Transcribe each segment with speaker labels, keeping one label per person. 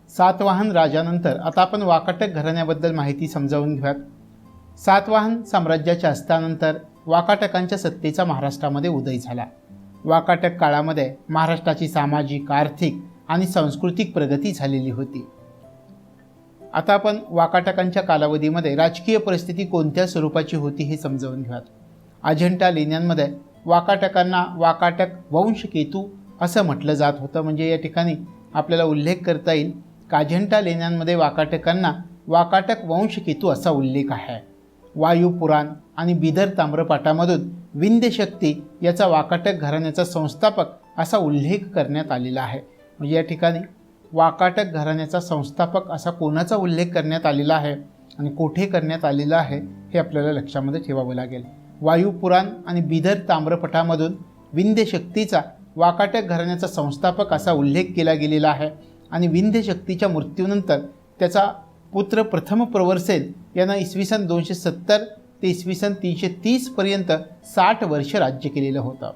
Speaker 1: सातवाहन राजानंतर आता आपण वाकाटक घराण्याबद्दल माहिती समजावून घेऊयात। सातवाहन साम्राज्याच्या अस्तानंतर वाकाटकांच्या सत्तेचा महाराष्ट्रामध्ये उदय झाला। वाकाटक काळामध्ये महाराष्ट्राची सामाजिक, आर्थिक आणि सांस्कृतिक प्रगती झालेली होती। आता आपण वाकाटकांच्या कालावधीमध्ये राजकीय परिस्थिती कोणत्या स्वरूपाची होती हे समजावून घेऊयात। अजंठा लेण्यांमध्ये वाकाटकांना वाकाटक वंशकेतू असं म्हटलं जात होतं। म्हणजे या ठिकाणी आपल्याला उल्लेख करता येईल की अजंठा लेण्यांमध्ये वाकाटकांना वाकाटक वंशकेतू असा उल्लेख आहे। वायू पुराण आणि बिदर ताम्रपाठामधून विंध्य शक्ती याचा वाकाटक घराण्याचा संस्थापक असा उल्लेख करण्यात आलेला आहे। म्हणजे या ठिकाणी वाकाटक घराण्याचा संस्थापक असा कोणाचा उल्लेख करण्यात आलेला आहे आणि कोठे करण्यात आलेला आहे हे आपल्याला लक्षामध्ये ठेवावं लागेल। वायू पुराण आणि बिदर ताम्रपठामधून विंध्य शक्तीचा वाकाटक घराण्याचा संस्थापक असा उल्लेख केला गेलेला आहे आणि विंध्य शक्तीच्या मृत्यूनंतर त्याचा पुत्र प्रथम प्रवरसेन यानं इसवी सन 270 ते इसवी सन 330 पर्यंत 60 वर्ष राज्य केलेलं होतं।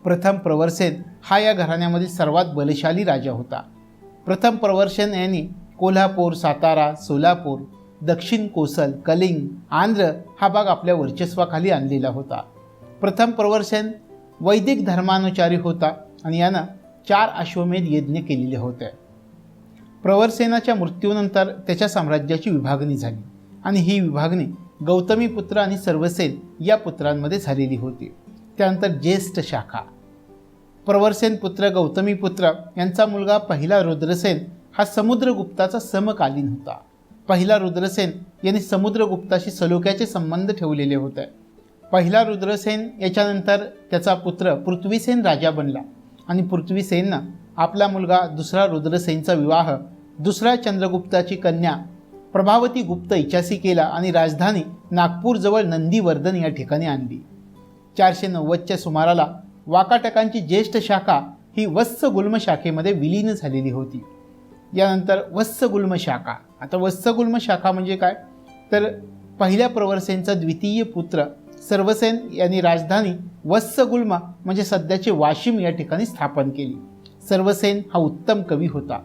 Speaker 1: प्रथम प्रवरसेन हा या घराण्यामधील सर्वात बलशाली राजा होता। प्रथम प्रवरसेन यांनी कोल्हापूर, सातारा, सोलापूर, दक्षिण कोसल, कलिंग, आंध्र हा भाग आपल्या वर्चस्वाखाली आणलेला होता। प्रथम प्रवरसेन वैदिक धर्मानुसारी होता आणि यानं 4 अश्वमेध यज्ञ केलेले होते। प्रवरसेनाच्या मृत्यूनंतर त्याच्या साम्राज्याची विभागणी झाली आणि ही विभागणी गौतमीपुत्र आणि सर्वसेन या पुत्रांमध्ये झालेली होती। त्यानंतर ज्येष्ठ शाखा प्रवरसेन पुत्र गौतमीपुत्र यांचा मुलगा पहिला रुद्रसेन हा समुद्रगुप्ताचा समकालीन होता। पहिला रुद्रसेन यांनी समुद्रगुप्ताशी सलोख्याचे संबंध ठेवलेले होते। पहिला रुद्रसेन याच्यानंतर त्याचा पुत्र पृथ्वीसेन राजा बनला आणि पृथ्वीसेननं आपला मुलगा दुसरा रुद्रसेनचा विवाह दुसऱ्या चंद्रगुप्ताची कन्या प्रभावती गुप्त हिच्याशी केला आणि राजधानी नागपूरजवळ नंदीवर्धन या ठिकाणी आणली। 490च्या सुमाराला वाकाटकांची ज्येष्ठ शाखा ही वत्सगुल्म शाखेमध्ये विलीन झालेली होती। यानंतर वत्सगुल्म शाखा, आता वत्सगुल्म शाखा म्हणजे काय तर पहिल्या प्रवरसेनचा द्वितीय पुत्र सर्वसेन यांनी राजधानी वत्सगुल्म म्हणजे सध्याचे वाशिम या ठिकाणी स्थापन केली। सर्वसेन हा उत्तम कवी होता।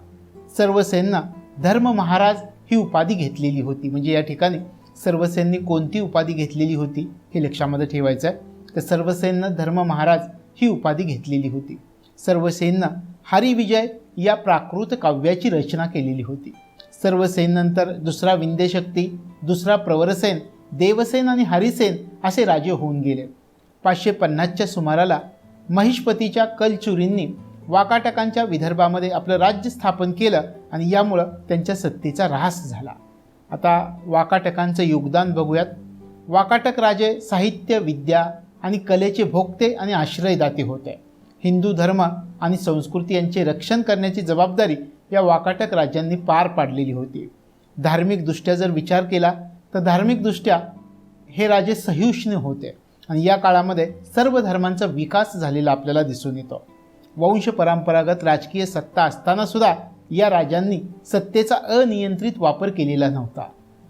Speaker 1: सर्वसेननं धर्म महाराज ही उपाधी घेतलेली होती। म्हणजे या ठिकाणी सर्वसेननी कोणती उपाधी घेतलेली होती हे लक्षामध्ये ठेवायचं आहे। तर सर्वसेननं धर्म महाराज ही उपाधी घेतलेली होती। सर्वसेननं हरिविजय या प्राकृत काव्याची रचना केलेली होती। सर्वसेननंतर दुसरा विंध्यशक्ती, दुसरा प्रवरसेन, देवसेन आणि हरिसेन असे राजे होऊन गेले। 550च्या सुमाराला महिष्पतीच्या कलचुरींनी वाकाटकांच्या विदर्भामध्ये आपलं राज्य स्थापन केलं आणि यामुळं त्यांच्या सत्तेचा ऱ्हास झाला। आता वाकाटकांचं योगदान बघूयात। वाकाटक राजे साहित्य, विद्या आणि कलेचे भोक्ते आणि आश्रयदाते होते। हिंदू धर्म आणि संस्कृती यांचे रक्षण करण्याची जबाबदारी या वाकाटक राजांनी पार पाडलेली होती। धार्मिकदृष्ट्या जर विचार केला तर धार्मिकदृष्ट्या हे राजे सहिष्णु होते आणि या काळामध्ये सर्व धर्मांचा विकास झालेला आपल्याला दिसून येतो। वंश परंपरागत राजकीय सत्ता असताना सुद्धा या राजांनी सत्तेचा अनियंत्रित वापर केलेला नव्हता।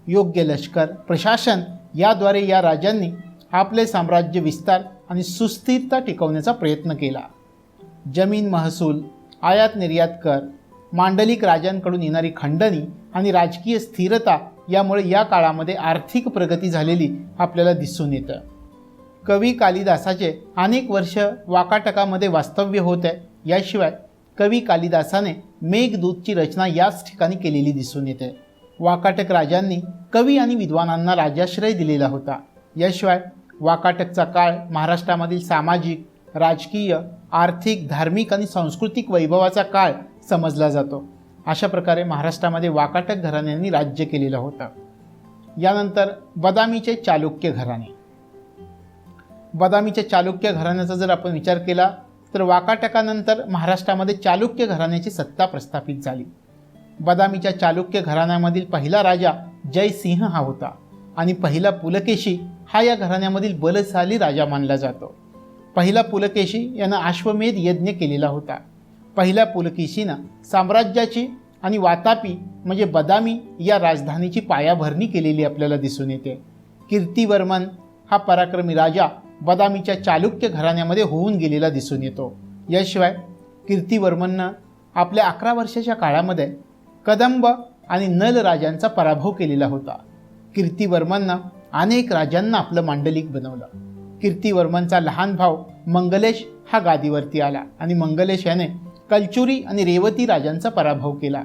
Speaker 1: योग्य लष्कर प्रशासन याद्वारे या राजांनी आपले साम्राज्य विस्तार आणि सुस्थिरता टिकवण्याचा प्रयत्न केला। जमीन महसूल, आयात निर्यात कर, मांडलिक राजांकडून येणारी खंडणी आणि राजकीय स्थिरता यामुळे या काळामध्ये आर्थिक प्रगती झालेली आपल्याला दिसून येतं। कवी कालिदासाचे अनेक वर्ष वाकाटकामध्ये वास्तव्य होते। याशिवाय कवी कालिदासाने मेघदूतची रचना याच ठिकाणी केलेली दिसून येते। वाकाटक राजांनी कवी आणि विद्वानांना राजाश्रय दिलेला होता। याशिवाय वाकाटकचा काळ महाराष्ट्रामधील सामाजिक, राजकीय, आर्थिक, धार्मिक आणि सांस्कृतिक वैभवाचा काळ समजला जातो। अशा प्रकारे महाराष्ट्रामध्ये वाकाटक घराण्यांनी राज्य केलेलं होतं। यानंतर बदामीचे चालुक्य घराणे। बदामीच्या चालुक्य घराण्याचा जर आपण विचार केला तर वाकाटकानंतर महाराष्ट्रामध्ये चालुक्य घराण्याची सत्ता प्रस्थापित झाली। बदामीच्या चालुक्य घराण्यामधील पहिला राजा जयसिंह हा होता आणि पहिला पुलकेशी हा या घराण्यामधील बलशाली राजा मानला जातो। पहिला पुलकेशी यानं अश्वमेध यज्ञ केलेला होता। पहिल्या पुलकेशीनं साम्राज्याची आणि वातापी म्हणजे बदामी या राजधानीची पायाभरणी केलेली आपल्याला दिसून येते। कीर्तिवर्मन हा पराक्रमी राजा बदामीच्या चालुक्य घराण्यामध्ये होऊन गेलेला दिसून येतो। याशिवाय कीर्तिवर्मननं आपल्या 11 वर्षाच्या काळामध्ये कदंब आणि नल राजांचा पराभव केलेला होता. कीर्तिवर्मननं अनेक राजांना आपलं मांडलिक बनवलं. कीर्तिवर्मनचा लहान भाऊ मंगलेश हा गादीवरती आला आणि मंगलेश याने कलचुरी आणि रेवती राजांचा पराभव केला.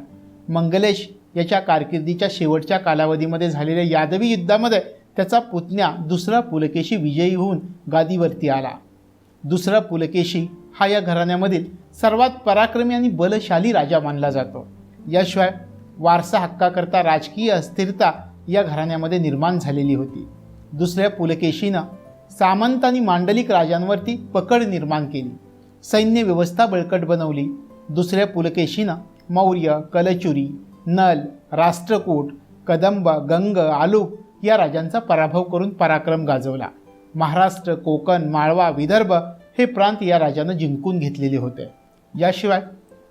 Speaker 1: मंगलेश याच्या कारकिर्दीच्या शेवटच्या कालावधीमध्ये झालेल्या यादवी युद्धामध्ये त्याचा पुतण्या दुसरा पुलकेशी विजयी होऊन गादीवरती आला. दुसरा पुलकेशी हा या घराण्यामधील सर्वात पराक्रमी आणि बलशाली राजा मानला जातो. याशिवाय वारसा हक्काकरता राजकीय अस्थिरता या घराण्यामध्ये निर्माण झालेली होती. दुसऱ्या पुलकेशीनं सामंत आणि मांडलिक राजांवरती पकड निर्माण केली. सैन्य व्यवस्था बळकट बनवली. दुसऱ्या पुलकेशीनं मौर्य, कलचुरी, नल, राष्ट्रकूट, कदंब, गंग, आलूप या राजांचा पराभव करून पराक्रम गाजवला. महाराष्ट्र, कोकण, माळवा, विदर्भ हे प्रांत या राजानं जिंकून घेतलेले होते. याशिवाय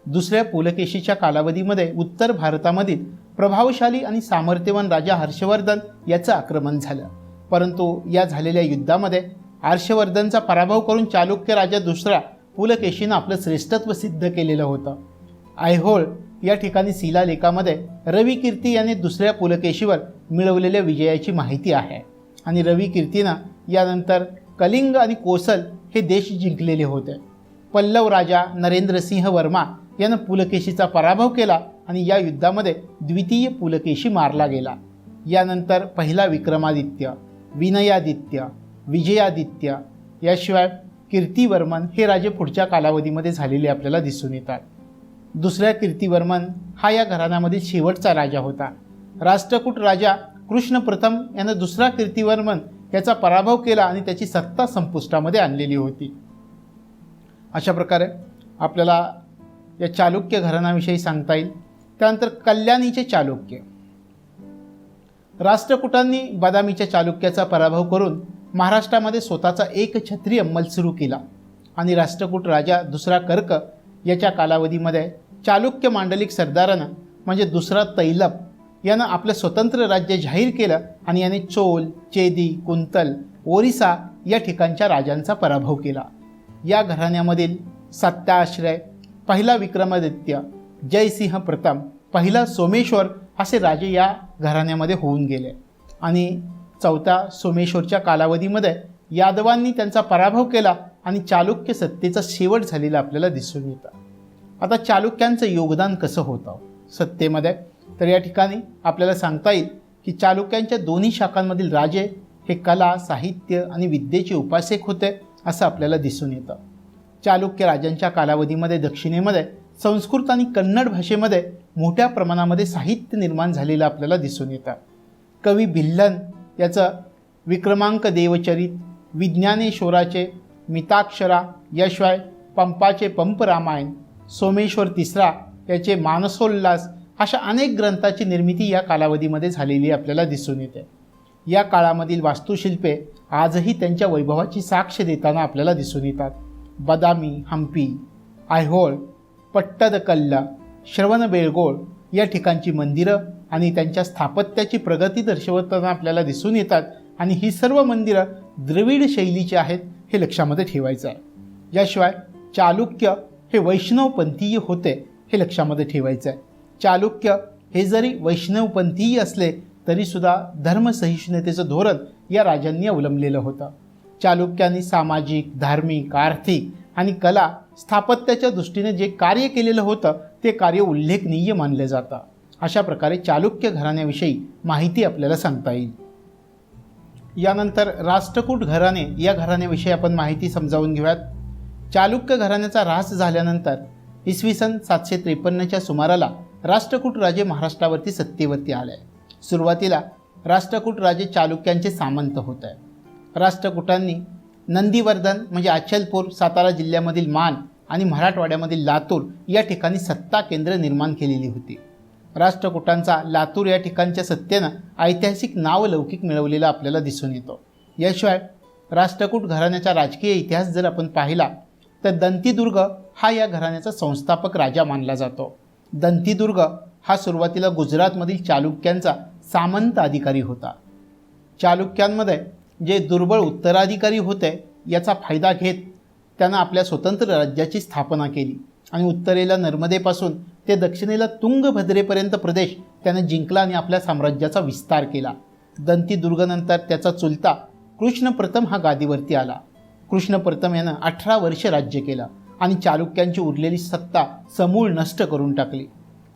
Speaker 1: दुसऱ्या पुलकेशीच्या कालावधीमध्ये उत्तर भारतामधील प्रभावशाली आणि सामर्थ्यवान राजा हर्षवर्धन याचं आक्रमण झालं. परंतु या झालेल्या युद्धामध्ये हर्षवर्धनचा पराभव करून चालुक्य राजा दुसरा पुलकेशीनं आपलं श्रेष्ठत्व सिद्ध केलेलं होतं. ऐहोळ या ठिकाणी शिलालेखामध्ये रविकीर्ती याने दुसऱ्या पुलकेशीवर मिळवलेल्या विजयाची माहिती आहे आणि रविकीर्तीनं यानंतर कलिंग आणि कोसल हे देश जिंकलेले होते. पल्लव राजा नरेंद्रसिंह वर्मा यानं पुलकेशीचा पराभव केला आणि या युद्धामध्ये द्वितीय पुलकेशी मारला गेला. यानंतर पहिला विक्रमादित्य, विनयादित्य, विजयादित्य याशिवाय कीर्तिवर्मन हे राजे पुढच्या कालावधीमध्ये झालेले आपल्याला दिसून येतात. दुसऱ्या कीर्तिवर्मन हा या घराण्यामधील शेवटचा राजा होता. राष्ट्रकूट राजा कृष्ण प्रथम यानं दुसरा कीर्तिवर्मन याचा पराभव केला आणि त्याची सत्ता संपुष्टामध्ये आणलेली होती. अशा प्रकारे आपल्याला या चालुक्य घराण्याविषयी सांगता येईल. त्यानंतर कल्याणीचे चालुक्य. राष्ट्रकूटांनी बदामीच्या चालुक्याचा पराभव करून महाराष्ट्रामध्ये स्वतःचा एकछत्री अंमल सुरू केला आणि राष्ट्रकूट राजा दुसरा कर्क याच्या कालावधीमध्ये चालुक्य मांडलिक सरदारानं म्हणजे दुसरा तैलप यानं आपलं स्वतंत्र राज्य जाहीर केलं आणि याने चोल, चेदी, कुंतल, ओरिसा या ठिकाणच्या राजांचा पराभव केला. या घराण्यामधील सत्याश्रय, पहिला विक्रमादित्य, जयसिंह प्रथम, पहिला सोमेश्वर असे राजे या घराण्यामध्ये होऊन गेले आणि चौथ्या सोमेश्वरच्या कालावधीमध्ये यादवांनी त्यांचा पराभव केला आणि चालुक्य सत्तेचा शेवट झालेला आपल्याला दिसून येतं. आता चालुक्यांचं योगदान कसं होतं सत्तेमध्ये, तर या ठिकाणी आपल्याला सांगता येईल की चालुक्यांच्या दोन्ही शाखांमधील राजे हे कला, साहित्य आणि विद्येचे उपासक होते असं आपल्याला दिसून येतं. चालुक्य राजांच्या कालावधीमध्ये दक्षिणेमध्ये संस्कृत आणि कन्नड भाषेमध्ये मोठ्या प्रमाणामध्ये साहित्य निर्माण झालेलं आपल्याला दिसून येतं. कवी भिल्लन याचं विक्रमांक देवचरित, विज्ञानेश्वराचे मिताक्षरा, याशिवाय पंपाचे पंप रामायण, सोमेश्वर तिसरा याचे मानसोल्लास अशा अनेक ग्रंथाची निर्मिती या कालावधीमध्ये झालेली आपल्याला दिसून येते. या काळामधील वास्तुशिल्पे आजही त्यांच्या वैभवाची साक्ष देताना आपल्याला दिसून येतात. बदामी, हंपी, ऐहोळ, पट्टदकल्ला, श्रवणबेळगोळ या ठिकाणची मंदिरं आणि त्यांच्या स्थापत्याची प्रगती दर्शवताना आपल्याला दिसून येतात आणि ही सर्व मंदिरं द्रविड शैलीची आहेत हे लक्षामध्ये ठेवायचं आहे. याशिवाय चालुक्य हे वैष्णवपंथीय होते हे लक्षामध्ये ठेवायचं आहे. चालुक्य हे जरी वैष्णवपंथीय असले तरीसुद्धा धर्मसहिष्णुतेचं धोरण या राजांनी अवलंबलेलं होतं. चालुक्यांनी सामाजिक, धार्मिक, आर्थिक आणि कला स्थापत्याच्या दृष्टीने जे कार्य केलेलं होतं ते कार्य उल्लेखनीय मानलं जातं. अशा प्रकारे चालुक्य घराण्याविषयी माहिती आपल्याला सांगता येईल. यानंतर राष्ट्रकूट घराणे या घराण्याविषयी आपण माहिती समजावून घेऊयात. चालुक्य घराण्याचा ऱ्हास झाल्यानंतर इसवी सन 753च्या सुमाराला राष्ट्रकूट राजे महाराष्ट्रावरती सत्तेवरती आले. सुरुवातीला राष्ट्रकूट राजे चालुक्यांचे सामंत होते. राष्ट्रकूटांनी नंदीवर्धन म्हणजे अचलपूर, सातारा जिल्ह्यामधील मान आणि मराठवाड्यामधील लातूर या ठिकाणी सत्ता केंद्र निर्माण केलेली होती. राष्ट्रकूटांचा लातूर या ठिकाणच्या सत्तेनं ऐतिहासिक नावलौकिक मिळवलेला आपल्याला दिसून येतो. याशिवाय राष्ट्रकूट घराण्याचा राजकीय इतिहास जर आपण पाहिला तर दंतीदुर्ग हा या घराण्याचा संस्थापक राजा मानला जातो. दंतीदुर्ग हा सुरुवातीला गुजरातमधील चालुक्यांचा सामंत अधिकारी होता. चालुक्यांमध्ये जे दुर्बळ उत्तराधिकारी होते याचा फायदा घेत त्यानं आपल्या स्वतंत्र राज्याची स्थापना केली आणि उत्तरेला नर्मदेपासून ते दक्षिणेला तुंगभद्रेपर्यंत प्रदेश त्याने जिंकला आणि आपल्या साम्राज्याचा विस्तार केला. दंतीदुर्गनंतर त्याचा चुलता कृष्ण प्रथम हा गादीवरती आला. कृष्ण प्रथम यानं 18 वर्ष राज्य केलं आणि चालुक्यांची उरलेली सत्ता समूळ नष्ट करून टाकली.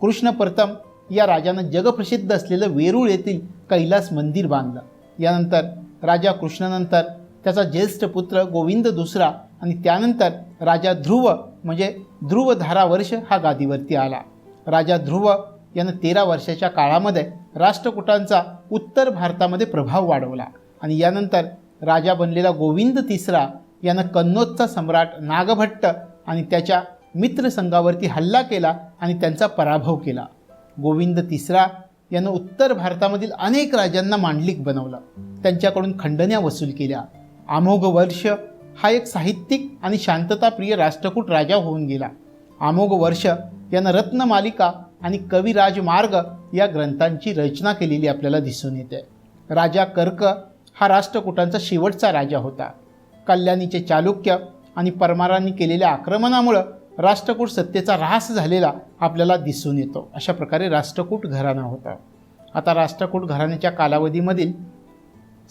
Speaker 1: कृष्ण प्रथम या राजानं जगप्रसिद्ध असलेलं वेरूळ येथील कैलास मंदिर बांधलं. यानंतर राजा कृष्णानंतर त्याचा ज्येष्ठ पुत्र गोविंद दुसरा आणि त्यानंतर राजा ध्रुव म्हणजे ध्रुवधारा वर्ष हा गादीवरती आला. राजा ध्रुव यानं 13 वर्षाच्या काळामध्ये राष्ट्रकूटांचा उत्तर भारतामध्ये प्रभाव वाढवला आणि यानंतर राजा बनलेला गोविंद तिसरा यानं कन्नौजचा सम्राट नागभट्ट आणि त्याच्या मित्रसंघावरती हल्ला केला आणि त्यांचा पराभव केला. गोविंद तिसरा यानं उत्तर भारतामधील अनेक राजांना मांडलिक बनवलं, त्यांच्याकडून खंडण्या वसूल केल्या. अमोघ वर्ष हा एक साहित्यिक आणि शांतताप्रिय राष्ट्रकूट राजा होऊन गेला. अमोघ वर्ष यानं रत्नमालिका आणि कविराजमार्ग या ग्रंथांची रचना केलेली आपल्याला दिसून येते. राजा कर्क हा राष्ट्रकूटांचा शेवटचा राजा होता. कल्याणीचे चालुक्य आणि परमारांनी केलेल्या आक्रमणामुळं राष्ट्रकूट सत्तेचा ऱ्हास झालेला आपल्याला दिसून येतो. अशा प्रकारे राष्ट्रकूट घराणा होता. आता राष्ट्रकूट घराण्याच्या कालावधीमधील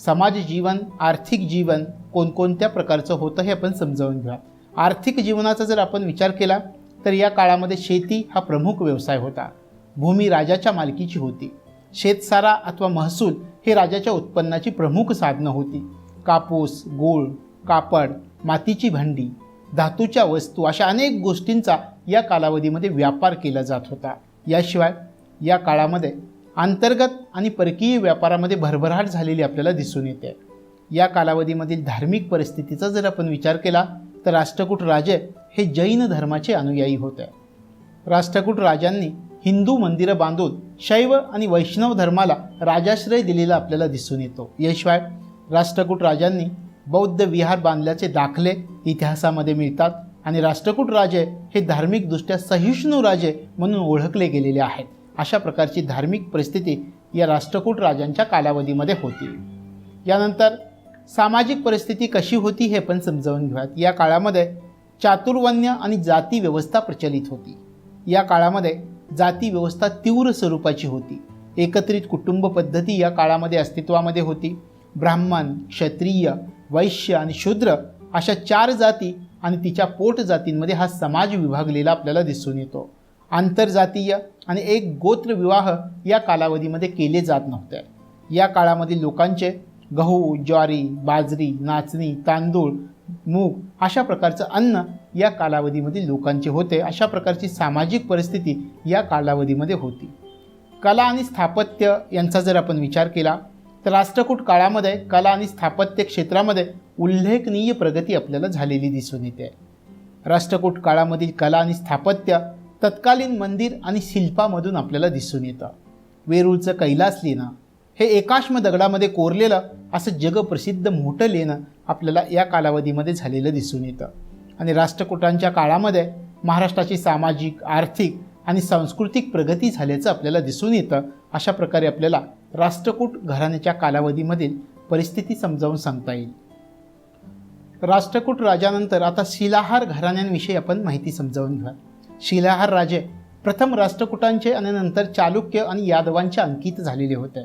Speaker 1: समाज जीवन, आर्थिक जीवन कोणकोणत्या प्रकारचं होतं हे आपण समजावून घेऊया. आर्थिक जीवनाचा जर आपण विचार केला तर या काळामध्ये शेती हा प्रमुख व्यवसाय होता. भूमी राजाच्या मालकीची होती. शेतसारा अथवा महसूल हे राजाच्या उत्पन्नाची प्रमुख साधनं होती. कापूस, गूळ, कापड, मातीची भांडी, धातूच्या वस्तू अशा अनेक गोष्टींचा या कालावधीमध्ये व्यापार केला जात होता. याशिवाय या काळामध्ये अंतर्गत आणि परकीय व्यापारामध्ये भरभराट झालेली आपल्याला दिसून येते. या कालावधीमधील धार्मिक परिस्थितीचा जर आपण विचार केला तर राष्ट्रकूट राजे हे जैन धर्माचे अनुयायी होते. राष्ट्रकूट राजांनी हिंदू मंदिरं बांधून शैव आणि वैष्णव धर्माला राजाश्रय दिलेला आपल्याला दिसून येतो. याशिवाय राष्ट्रकूट राजांनी बौद्ध विहार बांधल्याचे दाखले इतिहासामध्ये मिळतात आणि राष्ट्रकूट राजे हे धार्मिकदृष्ट्या सहिष्णू राजे म्हणून ओळखले गेलेले आहेत. अशा प्रकारची धार्मिक परिस्थिती या राष्ट्रकूट राजांच्या कालावधीमध्ये होती. यानंतर सामाजिक परिस्थिती कशी होती हे पण समजावून घेऊयात. या काळामध्ये चातुर्वर्ण्य आणि जाती व्यवस्था प्रचलित होती. या काळामध्ये जाती व्यवस्था तीव्र स्वरूपाची होती. एकत्रित कुटुंब पद्धती या काळामध्ये अस्तित्वामध्ये होती. ब्राह्मण, क्षत्रिय, वैश्य आणि शूद्र अशा 4 जाती आणि तिच्या पोट जातींमध्ये हा समाज विभागलेला आपल्याला दिसून येतो. आंतरजातीय आणि एक गोत्र विवाह या कालावधीमध्ये केले जात नव्हते. या काळामधील लोकांचे गहू, ज्वारी, बाजरी, नाचणी, तांदूळ, मूग अशा प्रकारचं अन्न या कालावधीमधील लोकांचे होते. अशा प्रकारची सामाजिक परिस्थिती या कालावधीमध्ये होती. कला आणि स्थापत्य यांचा जर आपण विचार केला तर राष्ट्रकूट काळामध्ये कला आणि स्थापत्य क्षेत्रामध्ये उल्लेखनीय प्रगती आपल्याला झालेली दिसून येते. राष्ट्रकूट काळामधील कला आणि स्थापत्य तत्कालीन मंदिर आणि शिल्पामधून आपल्याला दिसून येतं. वेरूळचं कैलास लेणं हे एकाश्म दगडामध्ये कोरलेलं असं जगप्रसिद्ध मोठं लेणं आपल्याला या कालावधीमध्ये झालेलं दिसून येतं. आणि राष्ट्रकूटांच्या काळामध्ये महाराष्ट्राची सामाजिक, आर्थिक आणि सांस्कृतिक प्रगती झाल्याचं आपल्याला दिसून येतं. अशा प्रकारे आपल्याला राष्ट्रकूट घराण्याच्या कालावधीमधील परिस्थिती समजावून सांगता येईल. राष्ट्रकूट राजानंतर आता शिलाहार घराण्यांविषयी आपण माहिती समजावून घेऊया. शिलाहार राजे प्रथम राष्ट्रकूटांचे आणि नंतर चालुक्य आणि यादवांचे अंकित झालेले होते.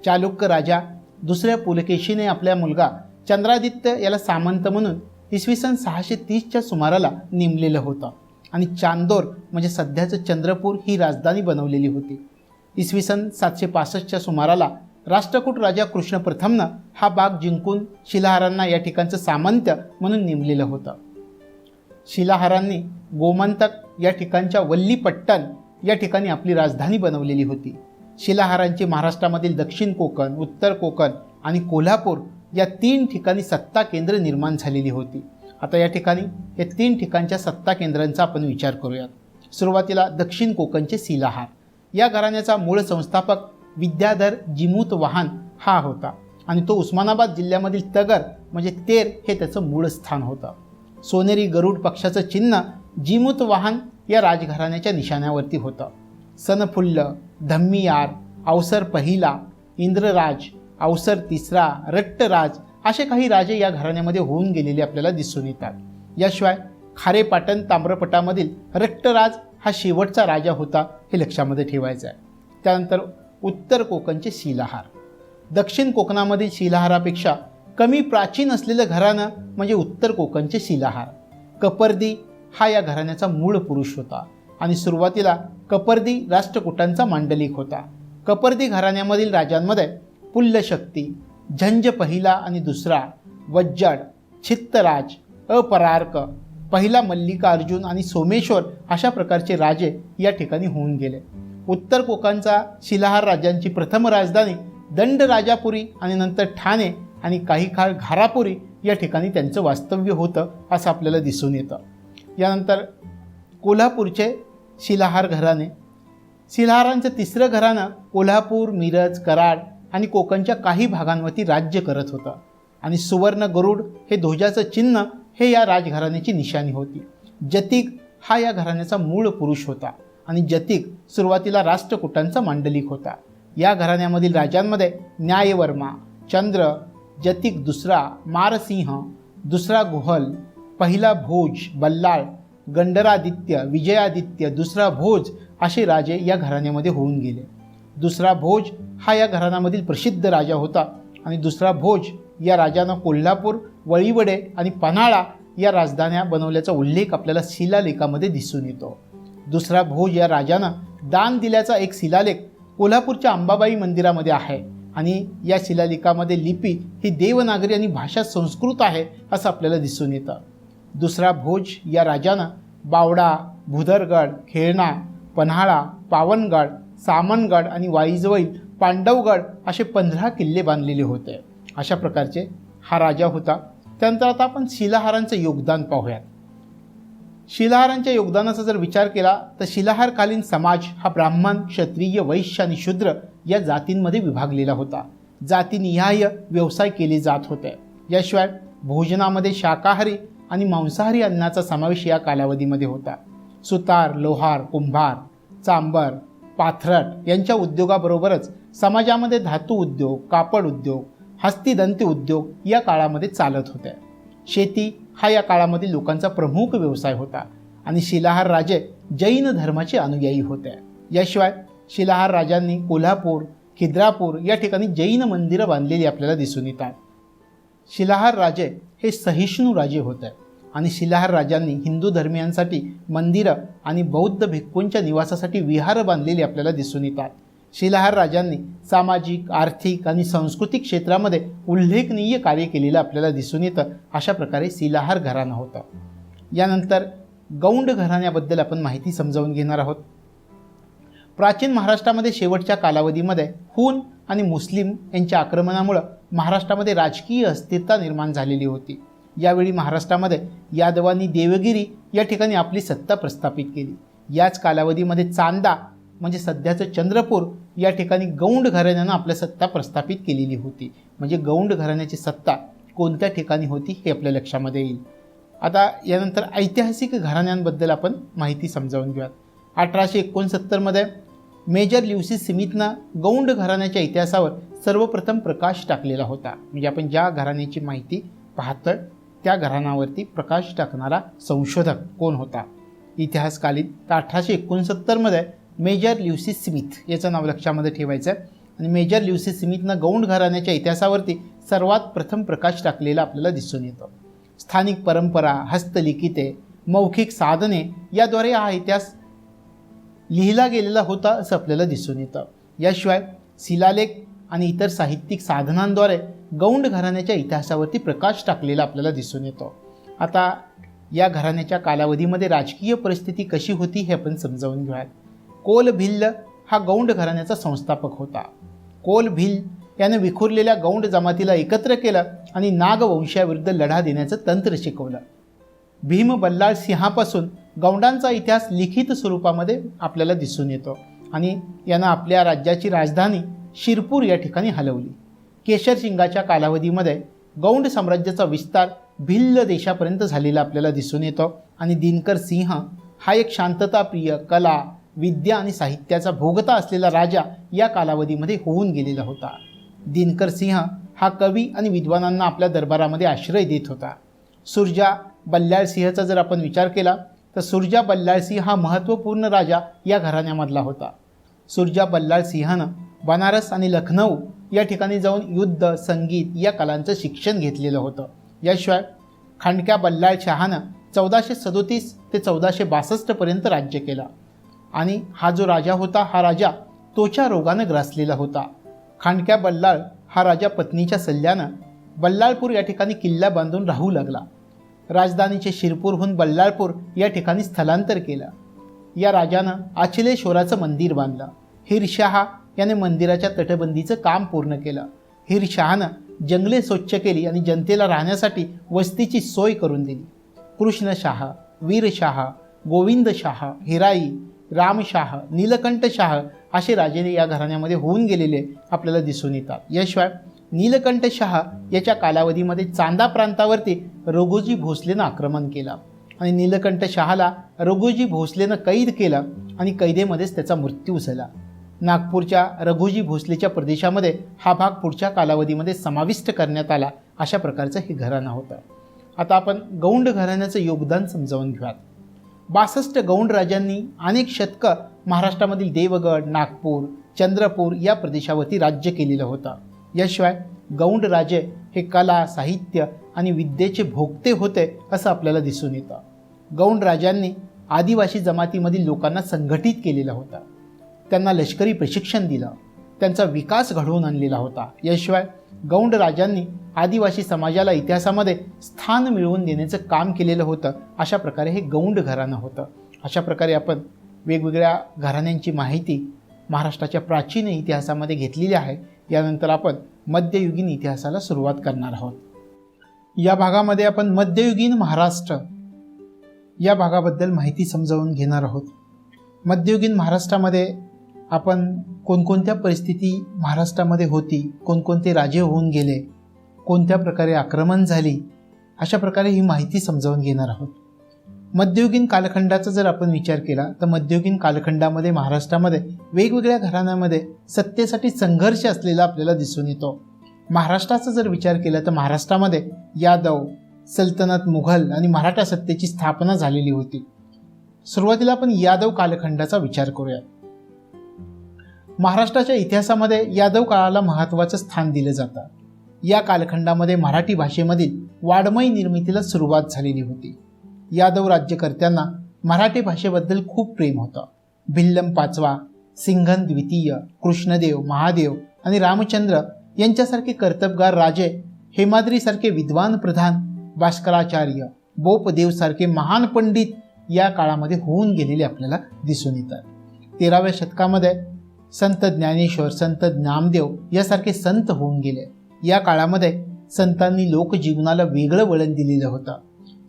Speaker 1: चालुक्य राजा दुसऱ्या पुलकेशीने आपल्या मुलगा चंद्रादित्य याला सामंत म्हणून इसवी सन 630च्या सुमाराला नेमलेलं होतं आणि चांदोर म्हणजे सध्याचं चंद्रपूर ही राजधानी बनवलेली होती. इसवी सन 765च्या सुमाराला राष्ट्रकूट राजा कृष्ण प्रथमनं हा भाग जिंकून शिलाहारांना या ठिकाणचं सामंत्य म्हणून नेमलेलं होतं. शिलाहारांनी गोमंतक या ठिकाणच्या वल्लीपट्टण या ठिकाणी आपली राजधानी बनवलेली होती. शिलाहारांची महाराष्ट्रामधील दक्षिण कोकण, उत्तर कोकण आणि कोल्हापूर या 3 ठिकाणी सत्ता केंद्र निर्माण झालेली होती. आता या ठिकाणी या 3 ठिकाणच्या सत्ता केंद्रांचा आपण विचार करूयात. सुरुवातीला दक्षिण कोकणचे शिलाहार या घराण्याचा मूळ संस्थापक विद्याधर जिमूत वाहन हा होता आणि तो उस्मानाबाद जिल्ह्यामधील तगर म्हणजे तेर हे त्याचं मूळ स्थान होतं. सोनेरी गरुड पक्षाचं चिन्ह जिमूत वाहन या राजघराण्याच्या निशाण्यावरती होतं. सनफुल्ल, धम्मियार, अवसर पहिला, इंद्रराज, अवसर तिसरा, रट्टराज असे काही राजे या घराण्यामध्ये होऊन गेलेले आपल्याला दिसून येतात. याशिवाय खारेपाटण ताम्रपटामधील रक्तराज हा शेवटचा राजा होता, हे लक्षामध्ये ठेवायचं आहे. त्यानंतर उत्तर कोकणचे शिलाहार. दक्षिण कोकणामधील शिलाहारापेक्षा कमी प्राचीन असलेलं घराणं म्हणजे उत्तर कोकणचे शिलाहार. कपर्दी हा या घराण्याचा मूळ पुरुष होता आणि सुरुवातीला कपर्दी राष्ट्रकूटांचा मांडलिक होता. कपर्दी घराण्यामधील राजांमध्ये पुल्लशक्ती, झंज पहिला आणि दुसरा, वज्जड, छित्तराज, अपरार्क, पहिला मल्लिकार्जुन आणि सोमेश्वर अशा प्रकारचे राजे या ठिकाणी होऊन गेले. उत्तर कोकणचा शिलाहार राज्यांची प्रथम राजधानी दंडराजापुरी आणि नंतर ठाणे आणि काही काळ घारापुरी या ठिकाणी त्यांचं वास्तव्य होतं असं आपल्याला दिसून येतं. यानंतर कोल्हापूरचे शिलाहार घराणे. शिलाहारांचं तिसरं घराणं कोल्हापूर, मिरज, कराड आणि कोकणच्या काही भागांवरती राज्य करत होतं आणि सुवर्ण गरुड हे ध्वजाचं चिन्ह हे या राजघराण्याची निशाणी होती. जतिक हा या घराण्याचा मूळ पुरुष होता आणि जतिक सुरुवातीला राष्ट्रकूटांचा मांडलिक होता. या घराण्यामधील राजांमध्ये न्यायवर्मा, चंद्र, जतिक दुसरा, मारसिंह, दुसरा गुहल, पहिला भोज, बल्लाळ, गंडरादित्य, विजयादित्य, दुसरा भोज असे राजे या घराण्यामध्ये होऊन गेले. दुसरा भोज हा या घराण्यामधील प्रसिद्ध राजा होता आणि दुसरा भोज या राजानं कोल्हापूर, वळीवडे आणि पन्हाळा या राजधान्या बनवल्याचा उल्लेख आपल्याला शिलालेखामध्ये दिसून येतो. दुसरा भोज या राजानं दान दिल्याचा एक शिलालेख कोल्हापूरच्या अंबाबाई मंदिरामध्ये आहे आणि या शिलालेखामध्ये लिपी ही देवनागरी आणि भाषा संस्कृत आहे असं आपल्याला दिसून येतं. दुसरा भोज या राजानं बावडा, भुदरगड, खेळणा, पन्हाळा, पावनगड, सामनगड आणि वाईजवळील पांडवगड असे 15 किल्ले बांधलेले होते. अशा प्रकारचे हा राजा होता. त्यानंतर आता आपण शिलाहारांचं योगदान पाहूयात. शिलाहारांच्या योगदानाचा जर विचार केला तर शिलाहारकालीन समाज हा ब्राह्मण, क्षत्रिय, वैश्य आणि शूद्र या जातींमध्ये विभागलेला होता. जातीनिहाय व्यवसाय केले जात होते. याशिवाय भोजनामध्ये शाकाहारी आणि मांसाहारी अन्नाचा समावेश या कालावधीमध्ये होता. सुतार, लोहार, कुंभार, चांबर, पाथरट यांच्या उद्योगाबरोबरच समाजामध्ये धातू उद्योग, कापड उद्योग, हस्तिदंती उद्योग या काळामध्ये चालत होते. शेती हा या काळामध्ये लोकांचा प्रमुख व्यवसाय होता आणि शिलाहार राजे जैन धर्माचे अनुयायी होते. याशिवाय शिलाहार राजांनी कोल्हापूर, खिद्रापूर या ठिकाणी जैन मंदिरं बांधलेली आपल्याला दिसून येतात. शिलाहार राजे हे सहिष्णू राजे होते आणि शिलाहार राजांनी हिंदू धर्मियांसाठी मंदिरं आणि बौद्ध भिक्खूंच्या निवासासाठी विहार बांधलेली आपल्याला दिसून येतात. शिलाहार राजांनी सामाजिक, आर्थिक आणि सांस्कृतिक क्षेत्रामध्ये उल्लेखनीय कार्य केलेलं आपल्याला दिसून येतं. अशा प्रकारे शिलाहार घराणं होतं. यानंतर गौंड घराण्याबद्दल आपण माहिती समजावून घेणार आहोत. प्राचीन महाराष्ट्रामध्ये शेवटच्या कालावधीमध्ये हून आणि मुस्लिम यांच्या आक्रमणामुळे महाराष्ट्रामध्ये राजकीय अस्थिरता निर्माण झालेली होती. यावेळी महाराष्ट्रामध्ये यादवांनी देवगिरी या ठिकाणी आपली सत्ता प्रस्थापित केली. याच कालावधीमध्ये चांदा म्हणजे सध्याचं चंद्रपूर या ठिकाणी गौंड घराण्यानं आपल्या सत्ता प्रस्थापित केलेली होती. म्हणजे गौंड घराण्याची सत्ता कोणत्या ठिकाणी होती हे आपल्या लक्षामध्ये येईल. आता यानंतर ऐतिहासिक घराण्यांबद्दल आपण माहिती समजावून घेऊयात. 1869मध्ये मेजर ल्युसिस स्मिथनं गौंड घराण्याच्या इतिहासावर सर्वप्रथम प्रकाश टाकलेला होता. म्हणजे आपण ज्या घराण्याची माहिती पाहतोय त्या घराण्यावरती प्रकाश टाकणारा संशोधक कोण होता इतिहासकालीन, तर 1869मध्ये मेजर ल्युसिस स्मिथ याचं नाव लक्षामध्ये ठेवायचं आहे. आणि मेजर ल्युसिस स्मिथनं गौंड घराण्याच्या इतिहासावरती सर्वात प्रथम प्रकाश टाकलेला आपल्याला दिसून येतो. स्थानिक परंपरा, हस्तलिखिते, मौखिक साधने याद्वारे हा इतिहास लिहिला गेलेला होता असं आपल्याला दिसून येतं. याशिवाय शिलालेख आणि इतर साहित्यिक साधनांद्वारे गौंड घराण्याच्या इतिहासावरती प्रकाश टाकलेला आपल्याला दिसून येतो. आता या घराण्याच्या कालावधीमध्ये राजकीय परिस्थिती कशी होती हे आपण समजावून घेऊयात. कोल भिल्ल हा गौंड घराण्याचा संस्थापक होता. कोल भिल्ल याने विखुरलेल्या गौंड जमातीला एकत्र केलं आणि नागवंशाविरुद्ध लढा देण्याचं तंत्र शिकवलं. भीम बल्लाळ सिंहापासून गौंडांचा इतिहास लिखित स्वरूपामध्ये आपल्याला दिसून येतो आणि यानं आपल्या राज्याची राजधानी शिरपूर या ठिकाणी हलवली. केशरसिंगाच्या कालावधीमध्ये गौंड साम्राज्याचा विस्तार भिल्ल देशापर्यंत झालेला आपल्याला दिसून येतो आणि दिनकर सिंह हा एक शांतताप्रिय, कला, विद्या आणि साहित्याचा भोगता असलेला राजा या कालावधीमध्ये होऊन गेलेला होता. दिनकर सिंह हा कवी आणि विद्वानांना आपल्या दरबारामध्ये आश्रय देत होता. सुरजा, बल्लाळ सिंहचा जर आपण विचार केला तर सुरजा बल्लाळ सिंह हा महत्त्वपूर्ण राजा या घराण्यामधला होता. सुरजा बल्लाळ सिंहानं बनारस आणि लखनौ या ठिकाणी जाऊन युद्ध, संगीत या कलांचं शिक्षण घेतलेलं होतं. याशिवाय खांडक्या बल्लाळ शहानं 1437 ते 1462 पर्यंत राज्य केलं आणि हा जो राजा होता हा राजा त्वचा रोगानं ग्रासलेला होता. खांडक्या बल्लाळ हा राजा पत्नीच्या सल्ल्यानं बल्लाळपूर या ठिकाणी किल्ला बांधून राहू लागला. राजधानीचे शिरपूरहून बल्लाळपूर या ठिकाणी स्थलांतर केलं. या राजानं आचिलेश्वराचं मंदिर बांधलं. हिरशाह याने मंदिराच्या तटबंदीचं काम पूर्ण केलं. हिरशाहनं जंगले स्वच्छ केली आणि जनतेला राहण्यासाठी वस्तीची सोय करून दिली. कृष्णशाह, वीरशाह, गोविंदशाह, हिराई, रामशाह, नीलकंठशाह असे राजे या घराण्यामध्ये होऊन गेलेले आपल्याला दिसून येतात. याशिवाय नीलकंठशाह याच्या कालावधीमध्ये चांदा प्रांतावरती रघोजी भोसलेनं आक्रमण केलं आणि नीलकंठशाहला रघोजी भोसलेनं कैद केलं आणि कैदेमध्येच त्याचा मृत्यू झाला. नागपूरच्या रघोजी भोसलेच्या प्रदेशामध्ये हा भाग पुढच्या कालावधीमध्ये समाविष्ट करण्यात आला. अशा प्रकारचं हे घराणं होतं. आता आपण गौंड घराण्याचं योगदान समजावून घेऊयात. 62 गौंड राजांनी अनेक शतकं महाराष्ट्रामधील देवगड, नागपूर, चंद्रपूर या प्रदेशावरती राज्य केलेलं होतं. याशिवाय गौंड राजे हे कला, साहित्य आणि विद्येचे भोगते होते असं आपल्याला दिसून येतं. गौंड राजांनी आदिवासी जमातीमधील लोकांना संघटित केलेलं होतं. त्यांना लष्करी प्रशिक्षण दिलं. त्यांचा विकास घडवून आणलेला होता. याशिवाय गौंड राजांनी आदिवासी समाजाला इतिहासामध्ये स्थान मिळवून देण्याचं काम केलेलं होतं. अशा प्रकारे हे गौंड घराणं होतं. अशा प्रकारे आपण वेगवेगळ्या घराण्यांची माहिती महाराष्ट्राच्या प्राचीन इतिहासामध्ये घेतलेली आहे. यानंतर आपण मध्ययुगीन इतिहासाला सुरुवात करणार आहोत. या भागामध्ये आपण मध्ययुगीन महाराष्ट्र या भागाबद्दल माहिती समजावून घेणार आहोत. मध्ययुगीन महाराष्ट्रामध्ये आपण कोणकोणत्या परिस्थिती महाराष्ट्रामध्ये होती, कोणकोणते राजे होऊन गेले, कोणत्या प्रकारे आक्रमण झाली, अशा प्रकारे ही माहिती समजावून घेणार आहोत. मध्ययुगीन कालखंडाचा जर आपण विचार केला तर मध्ययुगीन कालखंडामध्ये महाराष्ट्रामध्ये वेगवेगळ्या घराण्यामध्ये सत्तेसाठी संघर्ष असलेला आपल्याला दिसून येतो. महाराष्ट्राचा जर विचार केला तर महाराष्ट्रामध्ये यादव, सल्तनत, मुघल आणि मराठा सत्तेची स्थापना झालेली होती. सुरुवातीला आपण यादव कालखंडाचा विचार करूया. महाराष्ट्राच्या इतिहासामध्ये यादव काळाला महत्त्वाचं स्थान दिलं जातं. या कालखंडामध्ये मराठी भाषेमधील वाङ्मय निर्मितीला सुरुवात झालेली होती. यादव राज्यकर्त्यांना मराठी भाषेबद्दल खूप प्रेम होतं. भिल्लम पाचवा, सिंघन द्वितीय, कृष्णदेव, महादेव आणि रामचंद्र यांच्यासारखे कर्तबगार राजे, हेमाद्रीसारखे विद्वान प्रधान, भास्कराचार्य, बोपदेवसारखे महान पंडित या काळामध्ये होऊन गेलेले आपल्याला दिसून येतात. 13व्या शतकामध्ये संत ज्ञानेश्वर, संत नामदेव यासारखे संत होऊन गेले. या काळामध्ये संतांनी लोकजीवनाला वेगळं वळण दिलेलं होतं.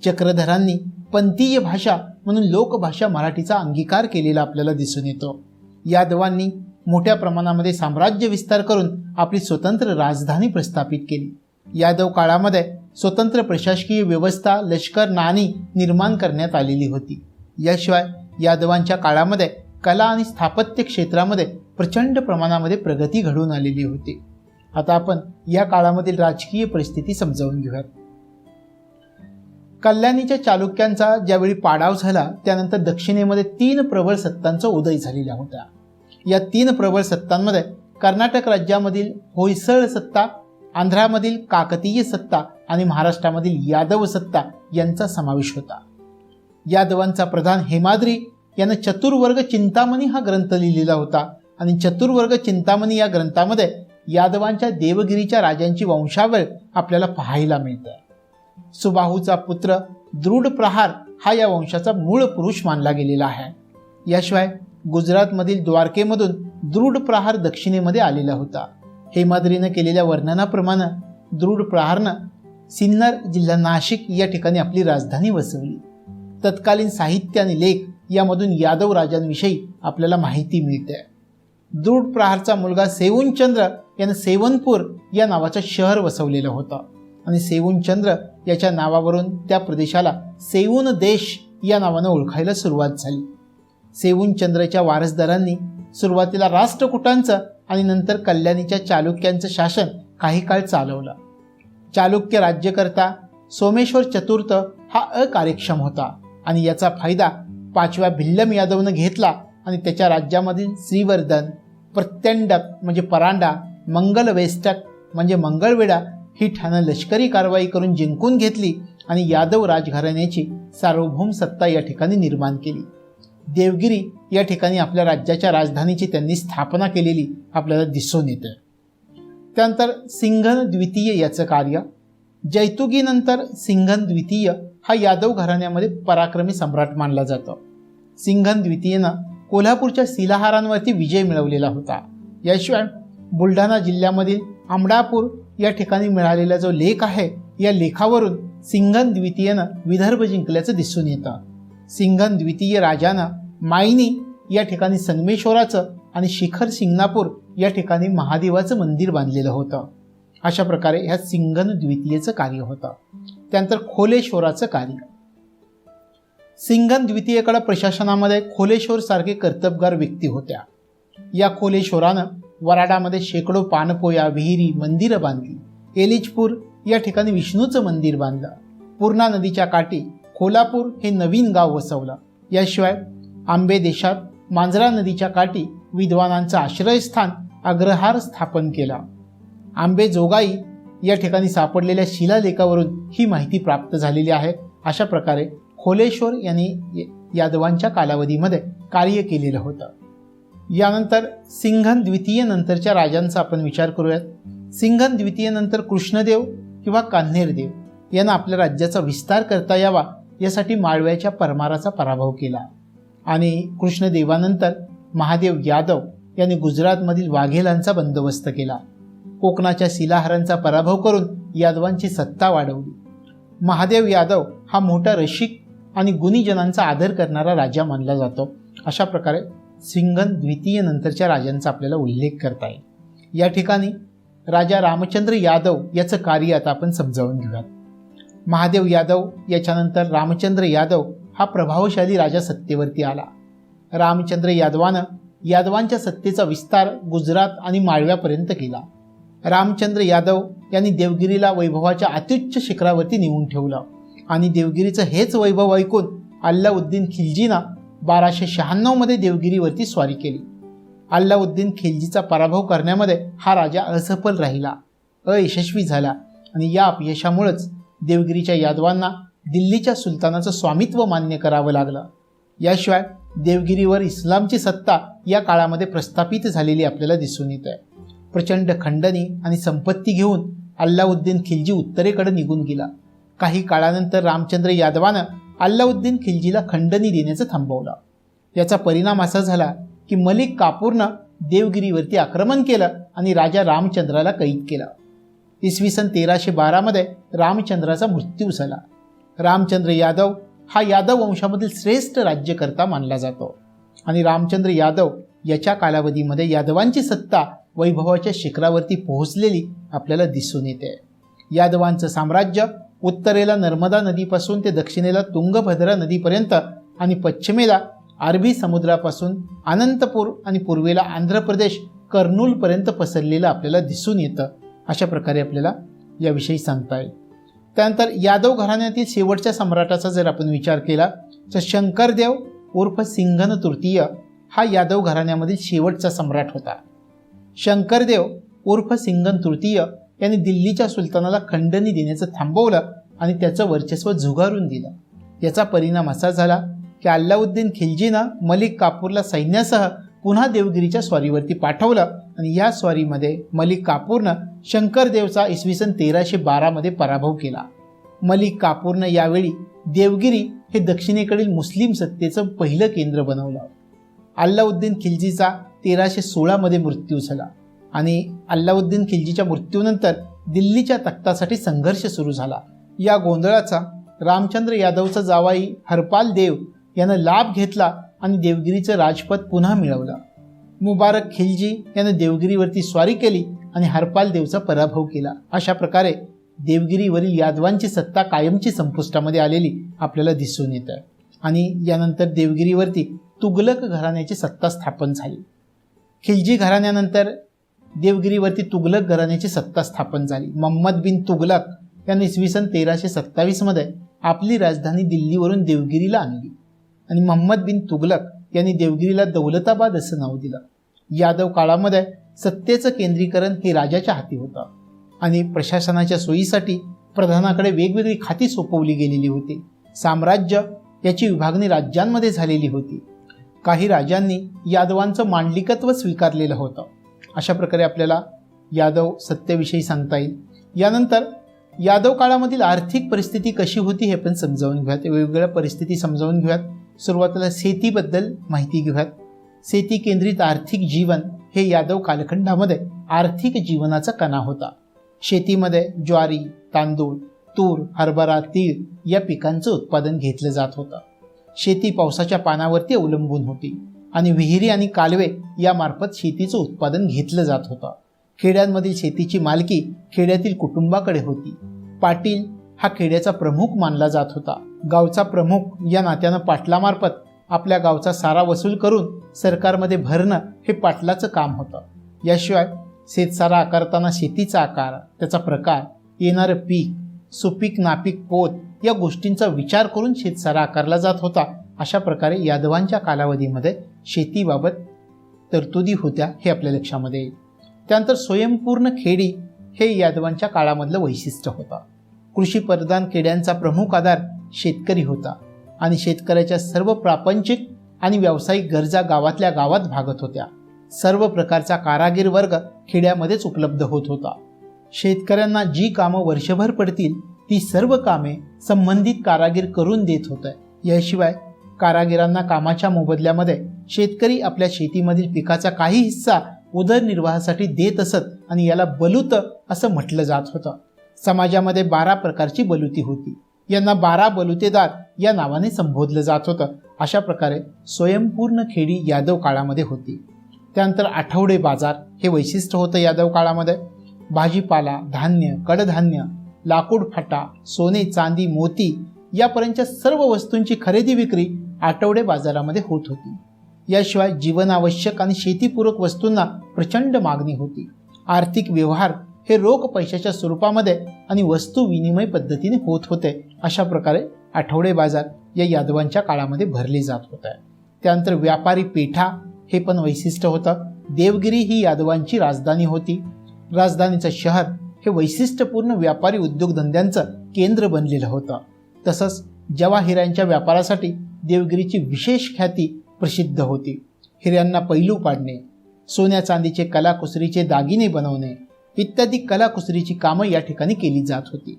Speaker 1: चक्रधरांनी पंथीय भाषा म्हणून लोकभाषा मराठीचा अंगीकार केलेला आपल्याला दिसून येतो. यादवांनी मोठ्या प्रमाणामध्ये साम्राज्य विस्तार करून आपली स्वतंत्र राजधानी प्रस्थापित केली. यादव काळामध्ये स्वतंत्र प्रशासकीय व्यवस्था, लष्कर, नाणी निर्माण करण्यात आलेली होती. याशिवाय यादवांच्या काळामध्ये कला आणि स्थापत्य क्षेत्रामध्ये प्रचंड प्रमाणामध्ये प्रगती घडून आलेली होती. आता आपण या काळामधील राजकीय परिस्थिती समजावून घेऊयात. कल्याणीच्या चालुक्यांचा ज्यावेळी पाडाव झाला त्यानंतर दक्षिणेमध्ये 3 प्रबळ सत्तांचा उदय झालेला होता. या 3 प्रबळ सत्तांमध्ये कर्नाटक राज्यामधील होयसळ सत्ता, आंध्रामधील काकतीय सत्ता आणि महाराष्ट्रामधील यादव सत्ता यांचा समावेश होता. यादवांचा प्रधान हेमाद्री यानं चतुर्वर्ग चिंतामणी हा ग्रंथ लिहिलेला होता आणि चतुर्वर्ग चिंतामणी या ग्रंथामध्ये यादवांच्या देवगिरीच्या राजांची वंशावळ आपल्याला पाहायला मिळते. सुबाहूचा पुत्र दृढ प्रहार हा या वंशाचा मूळ पुरुष मानला गेलेला आहे. याशिवाय गुजरातमधील द्वारकेमधून दृढ प्रहार दक्षिणेमध्ये आलेला होता. हेमाद्रीनं केलेल्या वर्णनाप्रमाणे दृढ प्रहारनं सिन्नर जिल्हा नाशिक या ठिकाणी आपली राजधानी वसवली. तत्कालीन साहित्य आणि लेख यामधून यादव राजांविषयी आपल्याला माहिती मिळते. दृढ प्रहारचा मुलगा सेवुनचंद्र यानं सेवनपूर या नावाचं शहर वसवलेलं होतं आणि सेवुनचंद्र याच्या नावावरून त्या प्रदेशाला सेवून देश या नावानं ओळखायला सुरुवात झाली. सेवुनचंद्रच्या वारसदारांनी सुरुवातीला राष्ट्रकूटांचं आणि नंतर कल्याणीच्या चालुक्यांचं शासन काही काळ चालवलं. चालुक्य राज्यकर्ता सोमेश्वर चतुर्थ हा अकार्यक्षम होता आणि याचा फायदा 5व्या भिल्लम यादवनं घेतला आणि त्याच्या राज्यामधील श्रीवर्धन, प्रत्यंडक म्हणजे परांडा, मंगलवेष्टक म्हणजे मंगळवेढा ही ठाणं लष्करी कारवाई करून जिंकून घेतली आणि यादव राजघराण्याची सार्वभौम सत्ता या ठिकाणी निर्माण केली. देवगिरी या ठिकाणी आपल्या राज्याच्या राजधानीची त्यांनी स्थापना केलेली आपल्याला दिसून येते. त्यानंतर सिंघन द्वितीय याचं कार्य. जैतुकीनंतर सिंघन द्वितीय हा यादव घराण्यामध्ये पराक्रमी सम्राट मानला जातो. सिंघन द्वितीयनं कोल्हापूरच्या शिलाहारांवरती विजय मिळवलेला होता. याशिवाय बुलढाणा जिल्ह्यामधील आंबडापूर या ठिकाणी मिळालेला जो लेख आहे, या लेखावरून सिंघन द्वितीयनं विदर्भ जिंकल्याचं दिसून येतं. सिंघन द्वितीय राजानं मायनी या ठिकाणी संगमेश्वराचं आणि शिखर शिंगणापूर या ठिकाणी महादेवाचं मंदिर बांधलेलं होतं. अशा प्रकारे ह्या सिंघन द्वितीयचं कार्य होतं. त्यानंतर खोलेश्वराचं कार्य. सिंघन द्वितीयकडे प्रशासनामध्ये खोलेश्वर सारखे कर्तबगार व्यक्ती होत्या. या खोलेश्वरानं वराडामध्ये शेकडो पाणपोया, विहिरी, मंदिरं बांधली. एलिचपूर या ठिकाणी विष्णूचं मंदिर बांधलं. पूर्णा नदीच्या काठी खोलापूर हे नवीन गाव वसवलं. याशिवाय आंबे देशात मांजरा नदीच्या काठी विद्वानांचं आश्रयस्थान अग्रहार स्थापन केला. आंबेजोगाई या ठिकाणी सापडलेल्या शिलालेखावरून ही माहिती प्राप्त झालेली आहे. अशा प्रकारे खोलेश्वर यांनी यादवांच्या कालावधीमध्ये कार्य केलेलं होतं. यानंतर सिंघन द्वितीय नंतरच्या राजांचा आपण विचार करूयात. सिंघन द्वितीय नंतर कृष्णदेव किंवा कान्हेरदेव यांना आपल्या राज्याचा विस्तार करता यावा यासाठी माळव्याच्या परमाराचा पराभव केला आणि कृष्णदेवानंतर महादेव यादव यांनी गुजरातमधील वाघेलांचा बंदोबस्त केला. कोकणाच्या शिलाहारांचा पराभव करून यादवांची सत्ता वाढवली. महादेव यादव हा मोठा रसिक आणि गुणीजनांचा आदर करणारा राजा मानला जातो. अशा प्रकारे सिंघन द्वितीय नंतरच्या राजांचा आपल्याला उल्लेख करता येईल. या ठिकाणी राजा रामचंद्र यादव याचं कार्य आता आपण समजावून घेऊयात. महादेव यादव याच्यानंतर रामचंद्र यादव हा प्रभावशाली राजा सत्तेवरती आला. रामचंद्र यादवानं यादवांच्या सत्तेचा विस्तार गुजरात आणि माळव्यापर्यंत केला. रामचंद्र यादव यांनी देवगिरीला वैभवाच्या अत्युच्च शिखरावरती नेऊन ठेवलं आणि देवगिरीचं हेच वैभव ऐकून अल्लाउद्दीन खिल्जीनं 1296 मध्ये देवगिरीवरती स्वारी केली. अल्लाउद्दीन खिल्जीचा पराभव करण्यामध्ये हा राजा असफल राहिला, अयशस्वी झाला आणि या अपयशामुळेच देवगिरीच्या यादवांना दिल्लीच्या सुलतानाचं स्वामित्व मान्य करावं लागलं. याशिवाय देवगिरीवर इस्लामची सत्ता या काळामध्ये प्रस्थापित झालेली आपल्याला दिसून येत आहे. प्रचंड खंडणी आणि संपत्ती घेऊन अल्लाउद्दीन खिल्जी उत्तरेकडे निघून गेला. काही काळानंतर रामचंद्र यादवानं अल्लाउद्दीन खिल्जीला खंडणी देण्याचं थांबवलं. याचा परिणाम असा झाला की मलिक काफूरनं देवगिरीवरती आक्रमण केलं आणि राजा रामचंद्राला कैद केलं. इसवी सन 1312 मध्ये रामचंद्राचा मृत्यू झाला. रामचंद्र यादव हा यादव वंशामधील श्रेष्ठ राज्यकर्ता मानला जातो आणि रामचंद्र यादव याच्या कालावधीमध्ये यादवांची सत्ता वैभवाच्या शिखरावरती पोहोचलेली आपल्याला दिसून येते. यादवांचं साम्राज्य उत्तरेला नर्मदा नदीपासून ते दक्षिणेला तुंगभद्रा नदीपर्यंत आणि पश्चिमेला अरबी समुद्रापासून अनंतपूर आणि पूर्वेला आंध्र प्रदेश कर्नूलपर्यंत पसरलेलं आपल्याला दिसून येतं. अशा प्रकारे आपल्याला याविषयी सांगता येईल. त्यानंतर यादव घराण्यातील शेवटच्या सम्राटाचा जर आपण विचार केला तर शंकरदेव उर्फ सिंघन तृतीय हा यादव घराण्यामधील शेवटचा सम्राट होता. शंकरदेव उर्फ सिंघन तृतीय यांनी दिल्लीच्या सुलतानाला खंडणी देण्याचं थांबवलं आणि त्याचं वर्चस्व झुगारून दिलं. याचा परिणाम असा झाला की अल्लाउद्दीन खिल्जीनं मलिक काफूरला सैन्यासह पुन्हा देवगिरीच्या स्वारीवरती पाठवलं आणि या स्वारीमध्ये मलिक काफूरनं शंकरदेवचा इसवी सन 1312 मध्ये पराभव केला. मलिक काफूरनं यावेळी देवगिरी हे दक्षिणेकडील मुस्लिम सत्तेचं पहिलं केंद्र बनवलं. अल्लाउद्दीन खिल्जीचा 1316 मध्ये मृत्यू झाला आणि अल्लाउद्दीन खिल्जीच्या मृत्यूनंतर दिल्लीच्या तख्तासाठी संघर्ष सुरू झाला. या गोंधळाचा रामचंद्र यादवचा जावाई हरपाल देव यानं लाभ घेतला आणि देवगिरीचं राजपद पुन्हा मिळवलं. मुबारक खिल्जी यानं देवगिरीवरती स्वारी केली आणि हरपाल देवचा पराभव केला. अशा प्रकारे देवगिरीवरील यादवांची सत्ता कायमची संपुष्टामध्ये आलेली आपल्याला दिसून येत आहे आणि यानंतर देवगिरीवरती तुगलक घराण्याची सत्ता स्थापन झाली. खिल्जी घराण्यानंतर देवगिरीवरती तुगलक घराण्याची सत्ता स्थापन झाली. मोहम्मद बिन तुगलक यांनी इसवी सन 1327 मध्ये आपली राजधानी दिल्लीवरून देवगिरीला आणली आणि मोहम्मद बिन तुगलक यांनी देवगिरीला दौलताबाद असं नाव दिलं. यादव काळामध्ये सत्तेचं केंद्रीकरण हे राजाच्या हाती होतं आणि प्रशासनाच्या सोयीसाठी प्रधानाकडे वेगवेगळी खाती सोपवली गेलेली होती. साम्राज्य याची विभागणी राज्यांमध्ये झालेली होती. काही राजांनी यादवांचं मांडलिकत्व स्वीकारलेलं होतं. अशा प्रकारे आपल्याला यादव सत्तेविषयी सांगता येईल. यानंतर यादव काळामधील आर्थिक परिस्थिती कशी होती हे पण समजावून घेऊयात. वेगवेगळ्या परिस्थिती समजावून घेऊयात. सुरुवातीला शेतीबद्दल माहिती घेऊयात. शेती केंद्रित आर्थिक जीवन हे यादव कालखंडामध्ये आर्थिक जीवनाचा कणा होता. शेतीमध्ये ज्वारी, तांदूळ, तूर, हरभरा, तीळ या पिकांचं उत्पादन घेतलं जात होतं. शेती पावसाच्या पाण्यावरती अवलंबून होती आणि विहिरी आणि कालवे यामार्फत शेतीचं उत्पादन घेतलं जात होतं. खेड्यांमधील शेतीची मालकी खेड्यातील कुटुंबाकडे होती. पाटील हा खेड्याचा प्रमुख मानला जात होता. गावचा प्रमुख या नात्यानं पाटलामार्फत आपल्या गावचा सारा वसूल करून सरकारमध्ये भरणं हे पाटलाचं काम होतं. याशिवाय शेतसारा आकारताना शेतीचा आकार, त्याचा प्रकार, येणारं पीक, सुपीक नापीक पोत या गोष्टींचा विचार करून शेतसारा आकारला जात होता. अशा प्रकारे यादवांच्या कालावधीमध्ये शेतीबाबत तरतुदी होत्या हे आपल्या लक्षामध्ये येईल. त्यानंतर स्वयंपूर्ण खेडी हे यादवांच्या काळामधलं वैशिष्ट्य होतं. कृषीप्रधान खेड्यांचा प्रमुख आधार शेतकरी होता आणि शेतकऱ्याच्या सर्व प्रापंचिक आणि व्यावसायिक गरजा गावातल्या गावात भागत होत्या. सर्व प्रकारचा कारागीर वर्ग खेड्यामध्येच उपलब्ध होत होता. शेतकऱ्यांना जी कामं वर्षभर पडतील ती सर्व कामे संबंधित कारागीर करून देत होते. याशिवाय कारागिरांना कामाच्या मोबदल्यामध्ये शेतकरी आपल्या शेतीमधील पिकाचा काही हिस्सा उदरनिर्वाहासाठी देत असत आणि याला बलूत असं म्हटलं जात होतं. समाजामध्ये 12 प्रकारची बलुती होती. यांना 12 बलुतेदार या नावाने संबोधलं जात होतं. अशा प्रकारे स्वयंपूर्ण खेडी यादव काळामध्ये होती. त्यानंतर आठवडे बाजार हे वैशिष्ट्य होतं यादव काळामध्ये. भाजीपाला, धान्य, कडधान्य, लाकूड फाटा, सोने, चांदी, मोती यापर्यंतच्या सर्व वस्तूंची खरेदी विक्री आठवडे बाजारामध्ये होत होती. याशिवाय जीवनावश्यक आणि शेतीपूरक वस्तूंना प्रचंड मागणी होती. आर्थिक व्यवहार हे रोख पैशाच्या स्वरूपामध्ये आणि वस्तू विनिमय पद्धतीने होत होते. अशा प्रकारे आठवडे बाजार या यादवांच्या काळामध्ये भरले जात होते. त्यानंतर व्यापारी पेठा हे पण वैशिष्ट्य होतं. देवगिरी ही यादवांची राजधानी होती. राजधानीचं शहर हे वैशिष्ट्यपूर्ण व्यापारी उद्योगधंद्यांचं केंद्र बनलेलं होतं. तसंच जवाहिरांच्या व्यापारासाठी देवगिरीची विशेष ख्याती प्रसिद्ध होती. हिऱ्यांना पैलू पाडणे, सोन्या चांदीचे कलाकुसरीचे दागिने बनवणे इत्यादी कलाकुसरीची कामं या ठिकाणी केली जात होती.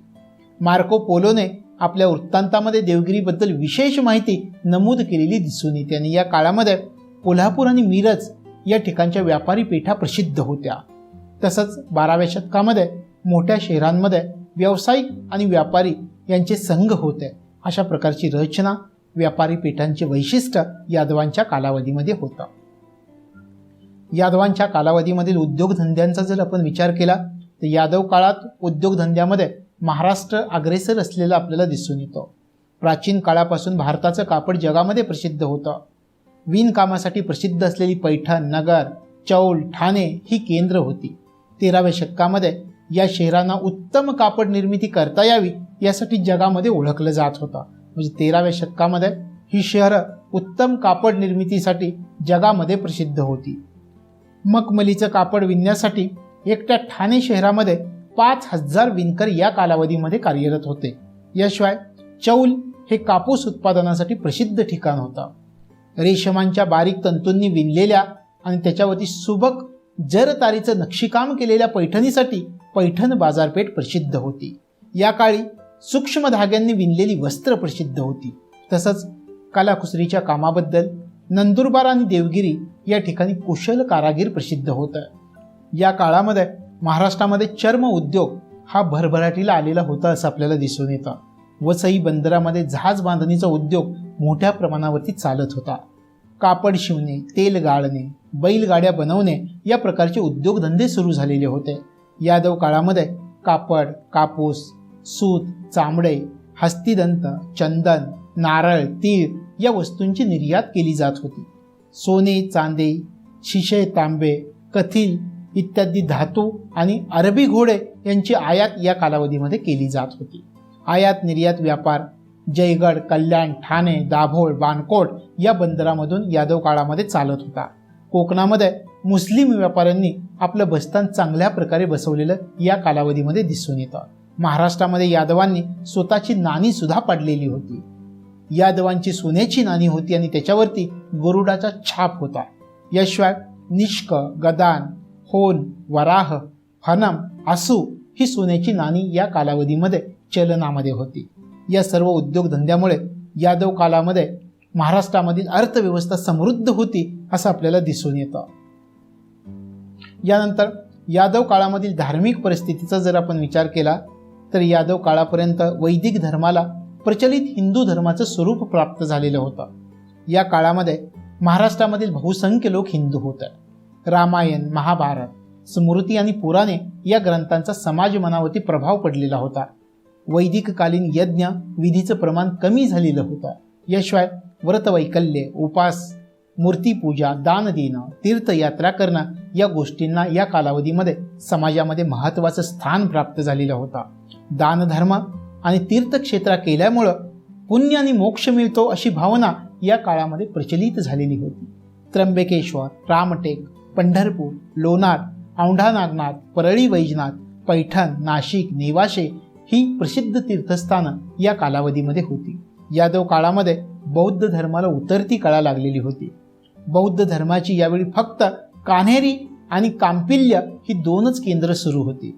Speaker 1: मार्को पोलोने आपल्या वृत्तांतामध्ये देवगिरीबद्दल विशेष माहिती नमूद केलेली दिसून येते आणि या काळामध्ये कोल्हापूर आणि मिरज या ठिकाणच्या व्यापारी पेठा प्रसिद्ध होत्या. तसंच 12व्या शतकामध्ये मोठ्या शहरांमध्ये व्यावसायिक आणि व्यापारी यांचे संघ होते. अशा प्रकारची रचना व्यापारी पेठांचे वैशिष्ट्य यादवांच्या कालावधीमध्ये होतं. यादवांच्या कालावधीमधील उद्योगधंद्यांचा जर आपण विचार केला तर यादव काळात उद्योगधंद्यामध्ये महाराष्ट्र अग्रेसर असलेला आपल्याला दिसून येतो. प्राचीन काळापासून भारताचं कापड जगामध्ये प्रसिद्ध होतं. विणकामासाठी प्रसिद्ध असलेली पैठण, नगर, चौल, ठाणे ही केंद्र होती. 13व्या शतकामध्ये या शहरांना उत्तम कापड निर्मिती करता यावी यासाठी जगामध्ये ओळखलं जात होतं. म्हणजे 13व्या शतकामध्ये ही शहरं उत्तम कापड निर्मितीसाठी जगामध्ये प्रसिद्ध होती. मखमलीचं कापड विणण्यासाठी एकट्या ठाणे शहरामध्ये 5000 विणकर या कालावधीमध्ये कार्यरत होते. याशिवाय चौल हे कापूस उत्पादनासाठी प्रसिद्ध ठिकाण होतं. रेशमांच्या बारीक तंतूंनी विणलेल्या आणि त्याच्यावरती सुबक जरतारीचं नक्षीकाम केलेल्या पैठणीसाठी पैठण बाजारपेठ प्रसिद्ध होती. या काळी सूक्ष्म धाग्यांनी विणलेली वस्त्र प्रसिद्ध होती. तसंच कलाकुसरीच्या कामाबद्दल नंदुरबार आणि देवगिरी या ठिकाणी कुशल कारागीर प्रसिद्ध होतं. या काळामध्ये महाराष्ट्रामध्ये चर्म उद्योग हा भरभराटीला आलेला होता असं आपल्याला दिसून येतं. वसई बंदरामध्ये जहाज बांधणीचा उद्योग मोठ्या प्रमाणावरती चालत होता. कापड शिवणे, तेल गाळणे, बैलगाड्या बनवणे या प्रकारचे उद्योगधंदे सुरू झालेले होते. यादव काळामध्ये कापड, कापूस, सूत, चामडे, हस्तिदंत, चंदन, नारळ, तीळ या वस्तूंची निर्यात केली जात होती. सोने, चांदी, शिशे, तांबे, कथील इत्यादी धातू आणि अरबी घोडे यांची आयात या कालावधीमध्ये केली जात होती. आयात निर्यात व्यापार जयगड, कल्याण, ठाणे, दाभोळ, बाणकोट या बंदरामधून यादव काळामध्ये चालत होता. कोकणामध्ये मुस्लिम व्यापाऱ्यांनी आपलं बस्तान चांगल्या प्रकारे बसवलेलं या कालावधीमध्ये दिसून येतं. महाराष्ट्रामध्ये यादवांनी स्वतःची नाणी सुद्धा पाडलेली होती. यादवांची सोन्याची नाणी होती आणि त्याच्यावरती गरुडाचा छाप होता. याशिवाय निष्क, गदान, होन, वराह, हनम, आसू ही सोन्याची नाणी या कालावधीमध्ये चलनामध्ये होती. या सर्व उद्योगधंद्यामुळे यादव कालामध्ये महाराष्ट्रामधील अर्थव्यवस्था समृद्ध होती असं आपल्याला दिसून येतं. यानंतर यादव काळामधील धार्मिक परिस्थितीचा जर आपण विचार केला तर यादव काळापर्यंत वैदिक धर्माला प्रचलित हिंदू धर्माचं स्वरूप प्राप्त झालेलं होतं. या काळामध्ये महाराष्ट्रामधील बहुसंख्य लोक हिंदू होते. रामायण, महाभारत, स्मृती आणि पुराणे या ग्रंथांचा समाज मनावरती प्रभाव पडलेला होता. वैदिककालीन यज्ञ विधीचं प्रमाण कमी झालेलं होतं. याशिवाय व्रतवैकल्य, उपास, मूर्तीपूजा, दान देणं, तीर्थयात्रा करणं या गोष्टींना या कालावधीमध्ये समाजामध्ये महत्त्वाचं स्थान प्राप्त झालेलं होतं. दानधर्म आणि तीर्थक्षेत्रा केल्यामुळं पुण्य आणि मोक्ष मिळतो अशी भावना या काळामध्ये प्रचलित झालेली होती. त्र्यंबकेश्वर, रामटेक, पंढरपूर, लोणार, औंढा नागनाथ, परळी वैजनाथ, पैठण, नाशिक, नेवाशे ही प्रसिद्ध तीर्थस्थानं या कालावधीमध्ये होती. यादव काळामध्ये बौद्ध धर्माला उतरती कळा लागलेली होती. बौद्ध धर्माची यावेळी फक्त कान्हेरी आणि कांपिल्य ही दोनच केंद्र सुरू होती.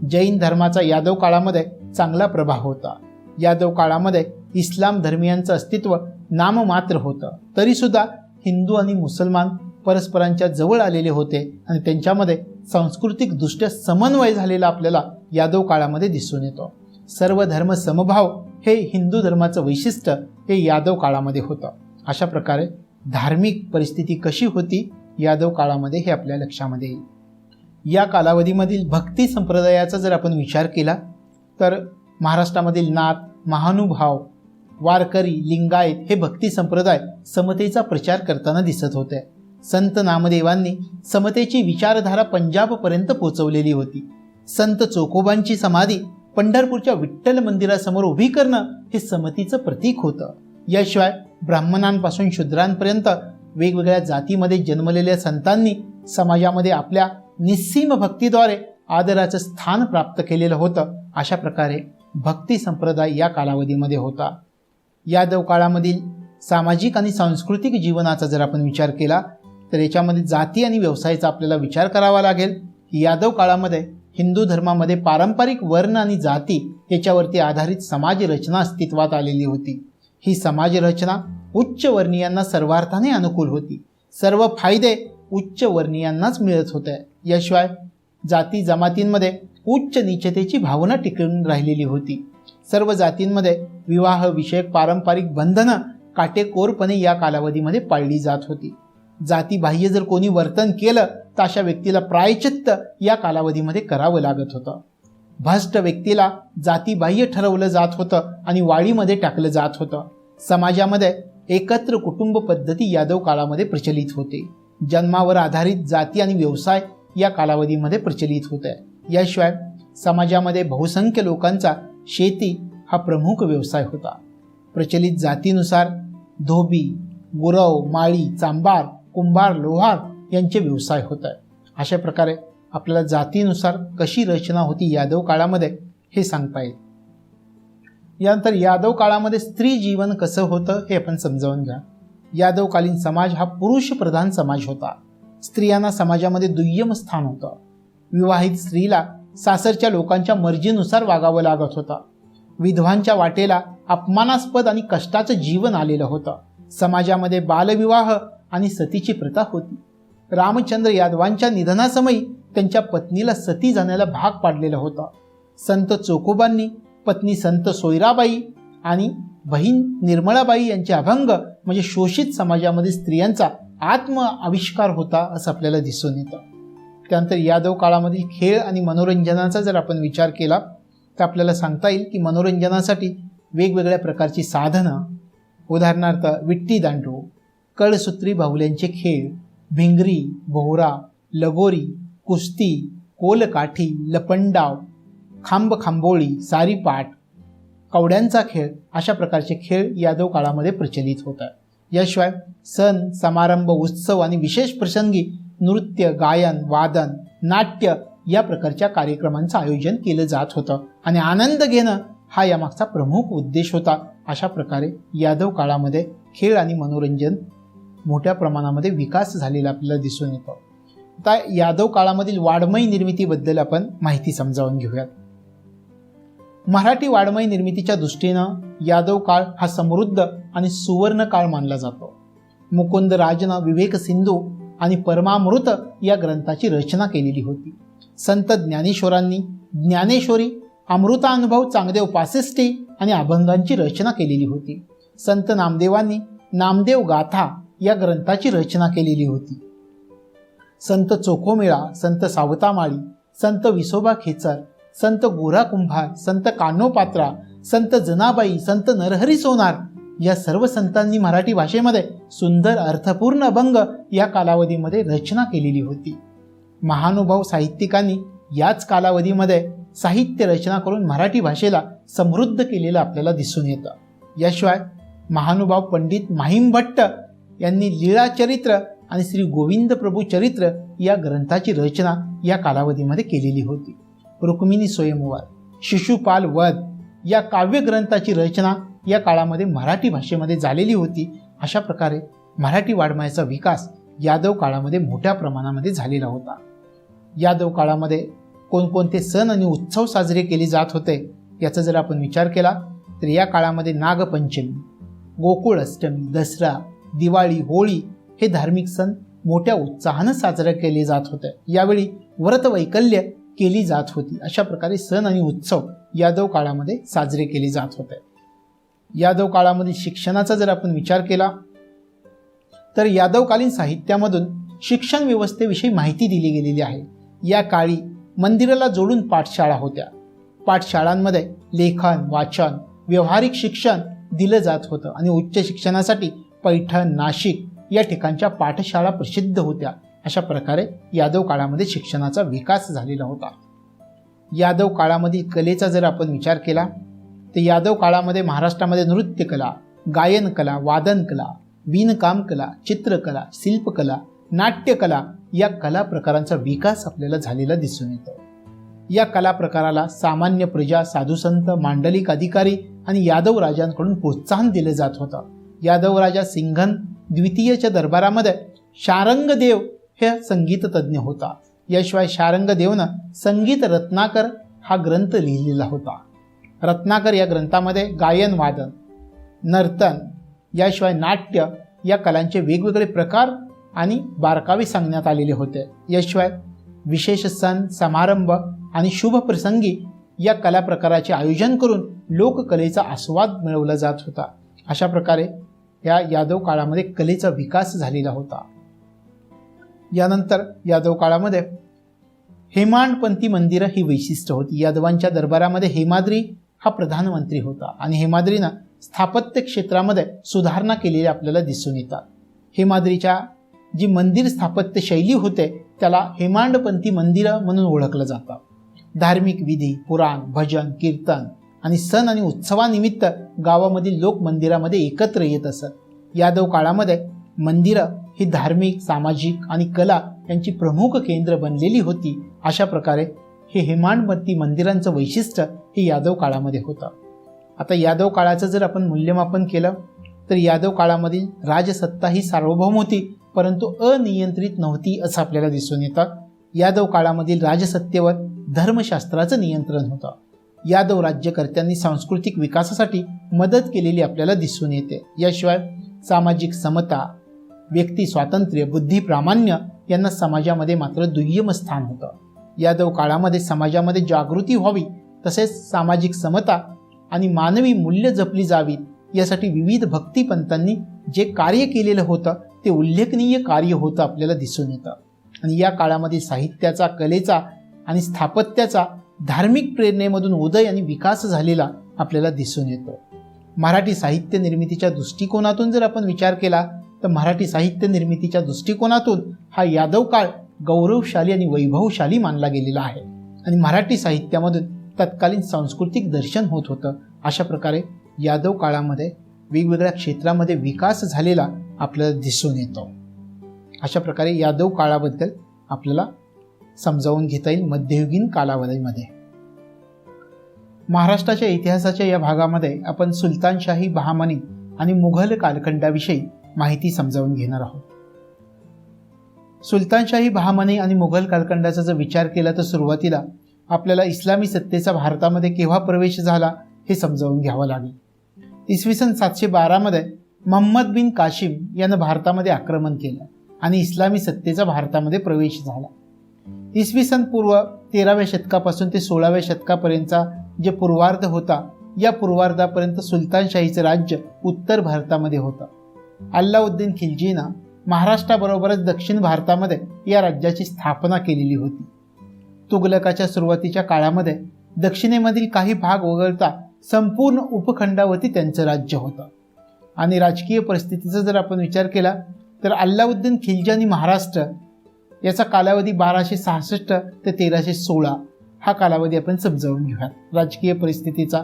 Speaker 1: जैन धर्माचा यादव काळामध्ये चांगला प्रभाव होता. यादव काळामध्ये इस्लाम धर्मियांचं अस्तित्व नाममात्र होतं. तरी सुद्धा हिंदू आणि मुसलमान परस्परांच्या जवळ आलेले होते आणि त्यांच्यामध्ये सांस्कृतिक दृष्ट्या समन्वय झालेला आपल्याला यादव काळामध्ये दिसून येतो. सर्व धर्म समभाव हे हिंदू धर्माचं वैशिष्ट्य हे यादव काळामध्ये होतं. अशा प्रकारे धार्मिक परिस्थिती कशी होती यादव काळामध्ये हे आपल्या लक्षामध्ये येईल. या कालावधीमधील भक्ती संप्रदायाचा जर आपण विचार केला तर महाराष्ट्रामधील नाथ, महानुभाव, वारकरी, लिंगायत हे भक्ती संप्रदाय समतेचा प्रचार करताना दिसत होते. संत नामदेवांनी समतेची विचारधारा पंजाबपर्यंत पोहोचवलेली होती. संत चोखोबांची समाधी पंढरपूरच्या विठ्ठल मंदिरासमोर उभी करणं हे समतीचं प्रतीक होतं. याशिवाय ब्राह्मणांपासून शूद्रांपर्यंत वेगवेगळ्या जातीमध्ये जन्मलेल्या संतांनी समाजामध्ये आपल्या निस्सीम भक्तीद्वारे आदराचं स्थान प्राप्त केलेलं होतं. अशा प्रकारे भक्ती संप्रदाय या कालावधीमध्ये होता. यादव काळामधील सामाजिक आणि सांस्कृतिक जीवनाचा जर आपण विचार केला तर याच्यामध्ये जाती आणि व्यवसायाचा आपल्याला विचार करावा लागेल. यादव काळामध्ये हिंदू धर्मामध्ये पारंपरिक वर्ण आणि जाती याच्यावरती आधारित समाज रचना अस्तित्वात आलेली होती. ही समाज रचना उच्च वर्णीयांना सर्वार्थाने अनुकूल होती. सर्व फायदे उच्च वर्णीयांनाच मिळत होते. याशिवाय जाती जमातींमध्ये उच्च नीचतेची भावना टिकून राहिलेली होती. सर्व जातींमध्ये विवाह विषयक पारंपरिक बंधनं काटेकोरपणे या कालावधीमध्ये पाळली जात होती. जातीबाह्य जर कोणी वर्तन केलं तर अशा व्यक्तीला प्रायचित्त या कालावधीमध्ये करावं लागत होतं. भ्रष्ट व्यक्तीला जातीबाह्य ठरवलं जात होतं आणि वाळीमध्ये टाकलं जात होतं. समाजामध्ये एकत्र कुटुंब पद्धती यादव काळामध्ये प्रचलित होते. जन्मावर आधारित जाती आणि व्यवसाय या कालावधीमध्ये प्रचलित होते. याशिवाय समाजामध्ये बहुसंख्य लोकांचा शेती हा प्रमुख व्यवसाय होता. प्रचलित जातीनुसार धोबी, गुरव, माळी, चांबार, कुंभार, लोहार यांचे व्यवसाय होत आहे. अशा प्रकारे आपल्याला जातीनुसार कशी रचना होती यादव काळामध्ये हे सांगता येईल. यानंतर यादव काळामध्ये स्त्री जीवन कसं होतं हे आपण समजावून घ्या. यादवकालीन समाज हा पुरुष प्रधान समाज होता. स्त्रियांना समाजामध्ये दुय्यम स्थान होतं. विवाहित स्त्रीला सासरच्या लोकांच्या मर्जीनुसार वागावं लागत होतं. विधवांच्या वाटेला अपमानास्पद आणि कष्टाचं जीवन आलेलं होतं. समाजामध्ये बालविवाह आणि सतीची प्रथा होती. रामचंद्र यादवांच्या निधनासमयी त्यांच्या पत्नीला सती जाण्याला भाग पाडलेलं होतं. संत चोखोबांनी पत्नी संत सोयराबाई आणि बहीण निर्मळाबाई यांचे अभंग म्हणजे शोषित समाजामध्ये स्त्रियांचा आत्म आविष्कार होता असं आपल्याला दिसून येतं. त्यानंतर यादव काळामधील खेळ आणि मनोरंजनाचा जर आपण विचार केला तर आपल्याला सांगता येईल की मनोरंजनासाठी वेगवेगळ्या प्रकारची साधनं, उदाहरणार्थ विट्टी दांडू, कळसूत्री बाहुल्यांचे खेळ, भिंगरी, भोवरा, लगोरी, कुस्ती, कोलकाठी, लपंडाव, खांबखांबोळी, सारीपाट, कवड्यांचा खेळ अशा प्रकारचे खेळ यादव काळामध्ये प्रचलित होतात. याशिवाय सण समारंभ उत्सव आणि विशेष प्रसंगी नृत्य गायन वादन नाट्य या प्रकारच्या कार्यक्रमांचं आयोजन केलं जात होतं आणि आनंद घेणं हा यामागचा प्रमुख उद्देश होता. अशा प्रकारे यादव काळामध्ये खेळ आणि मनोरंजन मोठ्या प्रमाणामध्ये विकास झालेला आपल्याला दिसून येतो. आता यादव काळामधील वाङ्मय निर्मितीबद्दल आपण माहिती समजावून घेऊयात. मराठी वाङ्मय निर्मितीच्या दृष्टीनं यादव काळ हा समृद्ध आणि सुवर्ण काळ मानला जातो. मुकुंदराजनं विवेक सिंधू आणि परमामृत या ग्रंथाची रचना केलेली होती. संत ज्ञानेश्वरांनी ज्ञानेश्वरी, अमृतानुभव, चांगदेव पासिष्ठी आणि अभंगांची रचना केलेली होती. संत नामदेवांनी नामदेव गाथा या ग्रंथाची रचना केलेली होती. संत चोखोमेळा, संत सावतामाळी, संत विसोबा खेचर, संत गोरा कुंभार, संत कान्होपात्रा, संत जनाबाई, संत नरहरी सोनार या सर्व संतांनी मराठी भाषेमध्ये सुंदर अर्थपूर्ण अभंग या कालावधीमध्ये रचना केलेली होती. महानुभाव साहित्यिकांनी याच कालावधीमध्ये साहित्य रचना करून मराठी भाषेला समृद्ध केलेलं आपल्याला दिसून येतं. याशिवाय महानुभाव पंडित माहिम भट्ट यांनी लीळाचरित्र आणि श्री गोविंद प्रभू चरित्र या ग्रंथाची रचना या कालावधीमध्ये केलेली होती. रुक्मिणी स्वयंवर, शिशुपाल वध या काव्य ग्रंथाची रचना या काळामध्ये मराठी भाषेमध्ये झालेली होती. अशा प्रकारे मराठी वाङ्मयाचा विकास यादव काळामध्ये मोठ्या प्रमाणामध्ये झालेला होता. यादव काळामध्ये कोणकोणते सण आणि उत्सव साजरे केले जात होते याचा जर आपण विचार केला तर या काळामध्ये नागपंचमी, गोकुळ अष्टमी, दसरा, दिवाळी, होळी हे धार्मिक सण मोठ्या उत्साहानं साजरे केले जात होते. यावेळी व्रतवैकल्य केली जात होती. अशा प्रकारे सण आणि उत्सव यादव काळामध्ये साजरे केले जात होते. यादव काळामध्ये शिक्षणाचा जर आपण विचार केला तर यादवकालीन साहित्यामधून शिक्षण व्यवस्थेविषयी माहिती दिली गेलेली आहे. या काळी मंदिराला जोडून पाठशाळा होत्या. पाठशाळांमध्ये लेखन वाचन व्यावहारिक शिक्षण दिलं जात होतं आणि उच्च शिक्षणासाठी पैठण नाशिक या ठिकाणच्या पाठशाळा प्रसिद्ध होत्या. अशा प्रकारे यादव काळामध्ये शिक्षणाचा विकास झालेला होता. यादव काळामधील कलेचा जर आपण विचार केला तर यादव काळामध्ये महाराष्ट्रामध्ये नृत्यकला, गायनकला, वादनकला, विणकाम कला, चित्रकला, शिल्पकला, नाट्यकला या कला प्रकारांचा विकास आपल्याला झालेला दिसून येतो. या कला प्रकाराला सामान्य प्रजा, साधुसंत, मांडलिक अधिकारी आणि यादव राजांकडून प्रोत्साहन दिले जात होतं. यादव राजा सिंघन द्वितीयच्या दरबारामध्ये शारंगदेव हे संगीत तज्ज्ञ होता. याशिवाय शारंगदेवनं संगीत रत्नाकर हा ग्रंथ लिहिलेला होता. रत्नाकर या ग्रंथामध्ये गायन वादन, नर्तन याशिवाय नाट्य या कलांचे वेगवेगळे प्रकार आणि बारकावे सांगण्यात आलेले होते. याशिवाय विशेष सण समारंभ आणि शुभ प्रसंगी या कला प्रकाराचे आयोजन करून लोककलेचा आस्वाद मिळवला जात होता. अशा प्रकारे या यादव काळामध्ये कलेचा विकास झालेला होता. यानंतर यादव काळामध्ये हेमाडपंथी मंदिरं ही वैशिष्ट्य होती. यादवांच्या दरबारामध्ये हेमाद्री हा प्रधानमंत्री होता आणि हेमाद्रीनं स्थापत्य क्षेत्रामध्ये सुधारणा केलेली आपल्याला दिसून येतात. हेमाद्रीच्या जी मंदिर स्थापत्य शैली होते त्याला हेमाडपंथी मंदिरं म्हणून ओळखलं जातं. धार्मिक विधी, पुराण, भजन, कीर्तन आणि सण आणि उत्सवानिमित्त गावामधील लोक मंदिरामध्ये एकत्र येत असत. यादव काळामध्ये मंदिरं ही धार्मिक, सामाजिक आणि कला यांची प्रमुख केंद्र बनलेली होती. अशा प्रकारे हे हेमाडपंथी मंदिरांचं वैशिष्ट्य हे यादव काळामध्ये होतं. आता यादव काळाचं जर आपण मूल्यमापन केलं तर यादव काळामधील राजसत्ता ही सार्वभौम होती परंतु अनियंत्रित नव्हती असं आपल्याला दिसून येतं. यादव काळामधील राजसत्तेवर धर्मशास्त्राचं नियंत्रण होतं. यादव राज्यकर्त्यांनी सांस्कृतिक विकासासाठी मदत केलेली आपल्याला दिसून येते. याशिवाय सामाजिक समता, व्यक्ती स्वातंत्र्य, बुद्धी प्रामाण्य यांना समाजामध्ये मात्र दुय्यम स्थान होतं. यादव काळामध्ये समाजामध्ये जागृती व्हावी तसेच सामाजिक समता आणि मानवी मूल्य जपली जावीत यासाठी विविध भक्तिपंथांनी जे कार्य केलेलं होतं ते उल्लेखनीय कार्य होतं आपल्याला दिसून येतं. आणि या काळामध्ये साहित्याचा, कलेचा आणि स्थापत्याचा धार्मिक प्रेरणेमधून उदय आणि विकास झालेला आपल्याला दिसून येतो. मराठी साहित्य निर्मितीच्या दृष्टिकोनातून जर आपण विचार केला तर मराठी साहित्य निर्मितीच्या दृष्टिकोनातून हा यादव काळ गौरवशाली आणि वैभवशाली मानला गेलेला आहे. आणि मराठी साहित्यामधून तत्कालीन सांस्कृतिक दर्शन होत होतं. अशा प्रकारे यादव काळामध्ये वेगवेगळ्या क्षेत्रामध्ये विकास झालेला आपल्याला दिसून येतो. अशा प्रकारे यादव काळाबद्दल आपल्याला समजावून घेता येईल मध्ययुगीन कालावधीमध्ये. महाराष्ट्राच्या इतिहासाच्या या भागामध्ये आपण सुलतानशाही, बहामनी आणि मुघल कालखंडाविषयी माहिती समजावून घेणार आहोत. सुलतानशाही, बहामनी आणि मुघल कालखंडाचा जर विचार केला तर सुरुवातीला आपल्याला इस्लामी सत्तेचा भारतामध्ये केव्हा प्रवेश झाला हे समजावून घ्यावं लागेल. इसवी सन 712 मध्ये मोहम्मद बिन काशिम यानं भारतामध्ये आक्रमण केलं आणि इस्लामी सत्तेचा भारतामध्ये प्रवेश झाला. इसवी सन पूर्व 13व्या शतकापासून ते 16व्या शतकापर्यंतचा जे पूर्वार्ध होता, या पूर्वार्धापर्यंत सुलतानशाहीचं राज्य उत्तर भारतामध्ये होतं. अल्लाउद्दीन खिल्जीनं महाराष्ट्राबरोबरच दक्षिण भारतामध्ये या राज्याची स्थापना केलेली होती. तुघलकाच्या सुरुवातीच्या काळामध्ये दक्षिणेमधील काही भाग वगळता संपूर्ण उपखंडावरती त्यांचं राज्य होतं. आणि राजकीय परिस्थितीचा जर आपण विचार केला तर अल्लाउद्दीन खिल्जी महाराष्ट्र याचा कालावधी 1266 ते 1316 हा कालावधी आपण समजावून घेऊयात. राजकीय परिस्थितीचा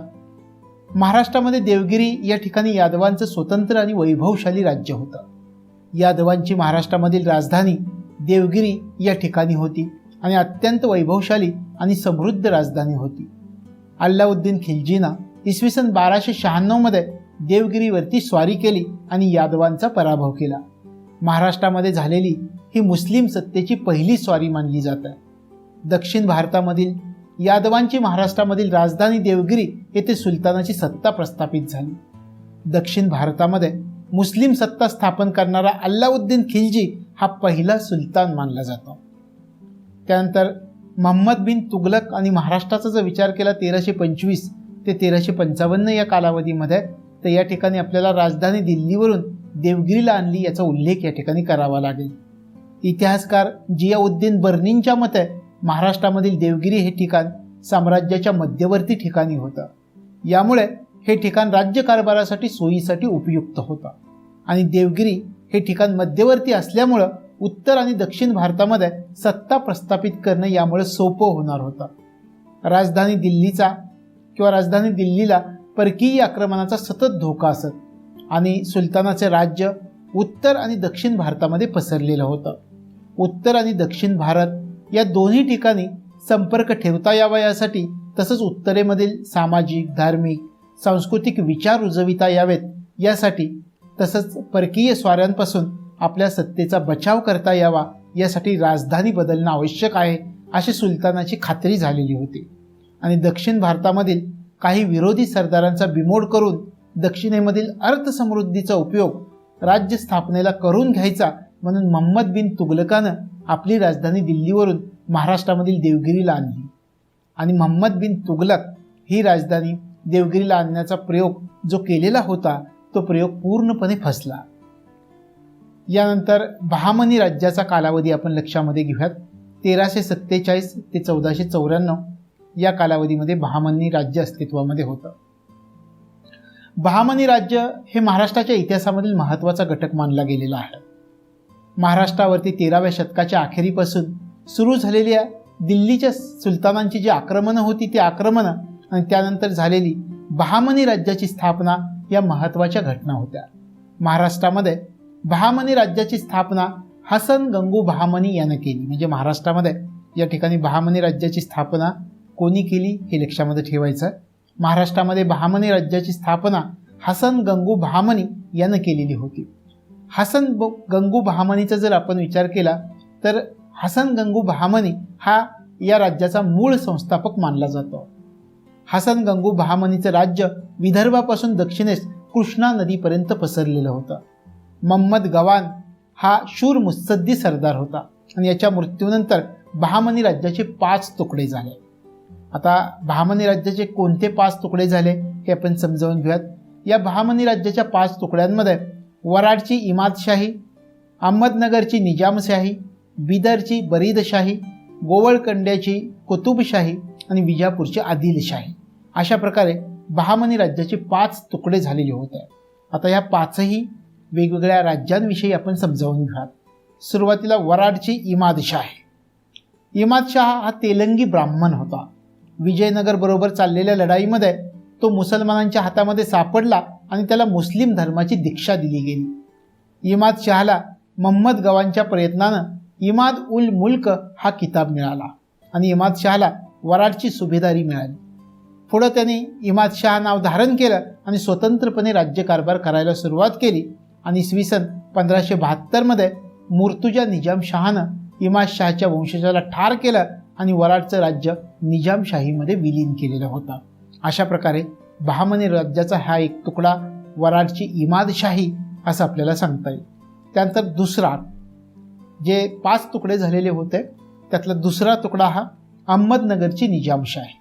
Speaker 1: महाराष्ट्रामध्ये देवगिरी या ठिकाणी यादवांचं स्वतंत्र आणि वैभवशाली राज्य होतं. यादवांची महाराष्ट्रामधील राजधानी देवगिरी या ठिकाणी होती आणि अत्यंत वैभवशाली आणि समृद्ध राजधानी होती. अल्लाउद्दीन खिल्जीनं इसवी सन 1296 मध्ये देवगिरीवरती स्वारी केली आणि यादवांचा पराभव केला. महाराष्ट्रामध्ये झालेली ही मुस्लिम सत्तेची पहिली स्वारी मानली जाते. दक्षिण भारतामधील यादवांची महाराष्ट्रामधील राजधानी देवगिरी येथे सुलतानाची सत्ता प्रस्थापित झाली. दक्षिण भारतामध्ये मुस्लिम सत्ता स्थापन करणारा अल्लाउद्दीन खिल्जी हा पहिला सुलतान मानला जातो. त्यानंतर मोहम्मद बिन तुगलक आणि महाराष्ट्राचा जर विचार केला 1325 ते 1355 या कालावधीमध्ये, तर या ठिकाणी आपल्याला राजधानी दिल्लीवरून देवगिरीला आणली याचा उल्लेख या ठिकाणी करावा लागेल. इतिहासकार जियाउद्दीन बर्नींच्या मते महाराष्ट्रामधील देवगिरी हे ठिकाण साम्राज्याच्या मध्यवर्ती ठिकाणी होतं. यामुळे हे ठिकाण राज्यकारभारासाठी सोयीसाठी उपयुक्त होतं आणि देवगिरी हे ठिकाण मध्यवर्ती असल्यामुळं उत्तर आणि दक्षिण भारतामध्ये सत्ता प्रस्थापित करणं यामुळे सोपं होणार होतं. राजधानी दिल्लीला परकीय आक्रमणाचा सतत धोका असत आणि सुलतानाचे राज्य उत्तर आणि दक्षिण भारतामध्ये पसरलेलं होतं. उत्तर आणि दक्षिण भारत या दोन्ही ठिकाणी संपर्क ठेवता यावा यासाठी, तसंच उत्तरेमधील सामाजिक, धार्मिक, सांस्कृतिक विचार रुजविता यावेत यासाठी, तसंच परकीय स्वाऱ्यांपासून आपल्या सत्तेचा बचाव करता यावा यासाठी राजधानी बदलणं आवश्यक आहे अशी सुलतानाची खात्री झालेली होती. आणि दक्षिण भारतामधील काही विरोधी सरदारांचा बिमोड करून दक्षिणेमधील अर्थसमृद्धीचा उपयोग राज्य स्थापनेला करून घ्यायचा म्हणून मोहम्मद बिन तुगलकानं आपली राजधानी दिल्लीवरून महाराष्ट्रामधील देवगिरीला आणली आणि मोहम्मद बिन तुगलक ही राजधानी देवगिरीला आणण्याचा प्रयोग जो केलेला होता तो प्रयोग पूर्णपणे फसला. यानंतर बहामनी राज्याचा कालावधी आपण लक्षामध्ये घेऊयात. 1347 ते 1494 या कालावधीमध्ये बहामनी राज्य अस्तित्वामध्ये होतं. बहामनी राज्य हे महाराष्ट्राच्या इतिहासामधील महत्त्वाचा घटक मानला गेलेला आहे. महाराष्ट्रावरती 13व्या शतकाच्या अखेरीपासून सुरू झालेल्या दिल्लीच्या सुलतानांची जी आक्रमणं होती ती आक्रमणं आणि त्यानंतर झालेली बहामनी राज्याची स्थापना या महत्त्वाच्या घटना होत्या. महाराष्ट्रामध्ये बहामनी राज्याची स्थापना हसन गंगू बहामनी यानं केली. म्हणजे महाराष्ट्रामध्ये या ठिकाणी बहामनी राज्याची स्थापना कोणी केली हे लक्षामध्ये ठेवायचं. महाराष्ट्रामध्ये बहामनी राज्याची स्थापना हसन गंगू बहामनी यानं केलेली होती. हसन गंगू बहामनीचा जर आपण विचार केला तर हसन गंगू बहामनी हा या राज्याचा मूळ संस्थापक मानला जातो. हसन गंगू बहामनीचं राज्य विदर्भापासून दक्षिणेस कृष्णा नदीपर्यंत पसरलेलं होतं. मोहम्मद गवान हा शूर मुत्सद्दी सरदार होता आणि याच्या मृत्यूनंतर बहामनी राज्याचे 5 तुकडे झाले. आता बहामनी राज्याचे कोणते 5 तुकडे झाले हे आपण समजावून घेऊयात. या बहामनी राज्याच्या 5 तुकड्यांमध्ये वराडची इमादशाही, अहमदनगरची निजामशाही, बिदरची बरीदशाही, गोवळकंड्याची कुतुबशाही आणि विजापूरची आदिलशाही अशा प्रकारे बहामनी राज्याचे 5 तुकडे झालेले होते. आता या 5ही वेगवेगळ्या राज्यांविषयी आपण समजावून घेऊयात. सुरुवातीला वराडची इमादशाही. इमादशाह हा तेलंगी ब्राह्मण होता विजयनगर बरोबर चाललेल्या लढाईमध्ये तो मुसलमानांच्या हातामध्ये सापडला आणि त्याला मुस्लिम धर्माची दीक्षा दिली गेली. इमाद शहाला मोहम्मद गवांच्या प्रयत्नानं इमाद उल मुल्क हा किताब मिळाला आणि इमाद शहाला वराडची सुभेदारी मिळाली. पुढं त्याने इमाद शाह नाव धारण केलं आणि स्वतंत्रपणे राज्यकारभार करायला सुरुवात केली आणि इसवी सन 1572 मुर्तुजा निजामशहानं इमाद शहाच्या वंशजाला ठार केलं आणि वराडचं राज्य निजामशाहीमध्ये विलीन केलेलं होतं. अशा प्रकारे बहामनी राज्याचा हा एक तुकडा वराडची इमादशाही असं आपल्याला सांगता येईल. त्यानंतर दुसरा, जे 5 तुकडे झालेले होते त्यातला दुसरा तुकडा हा अहमदनगरची निजामशाही.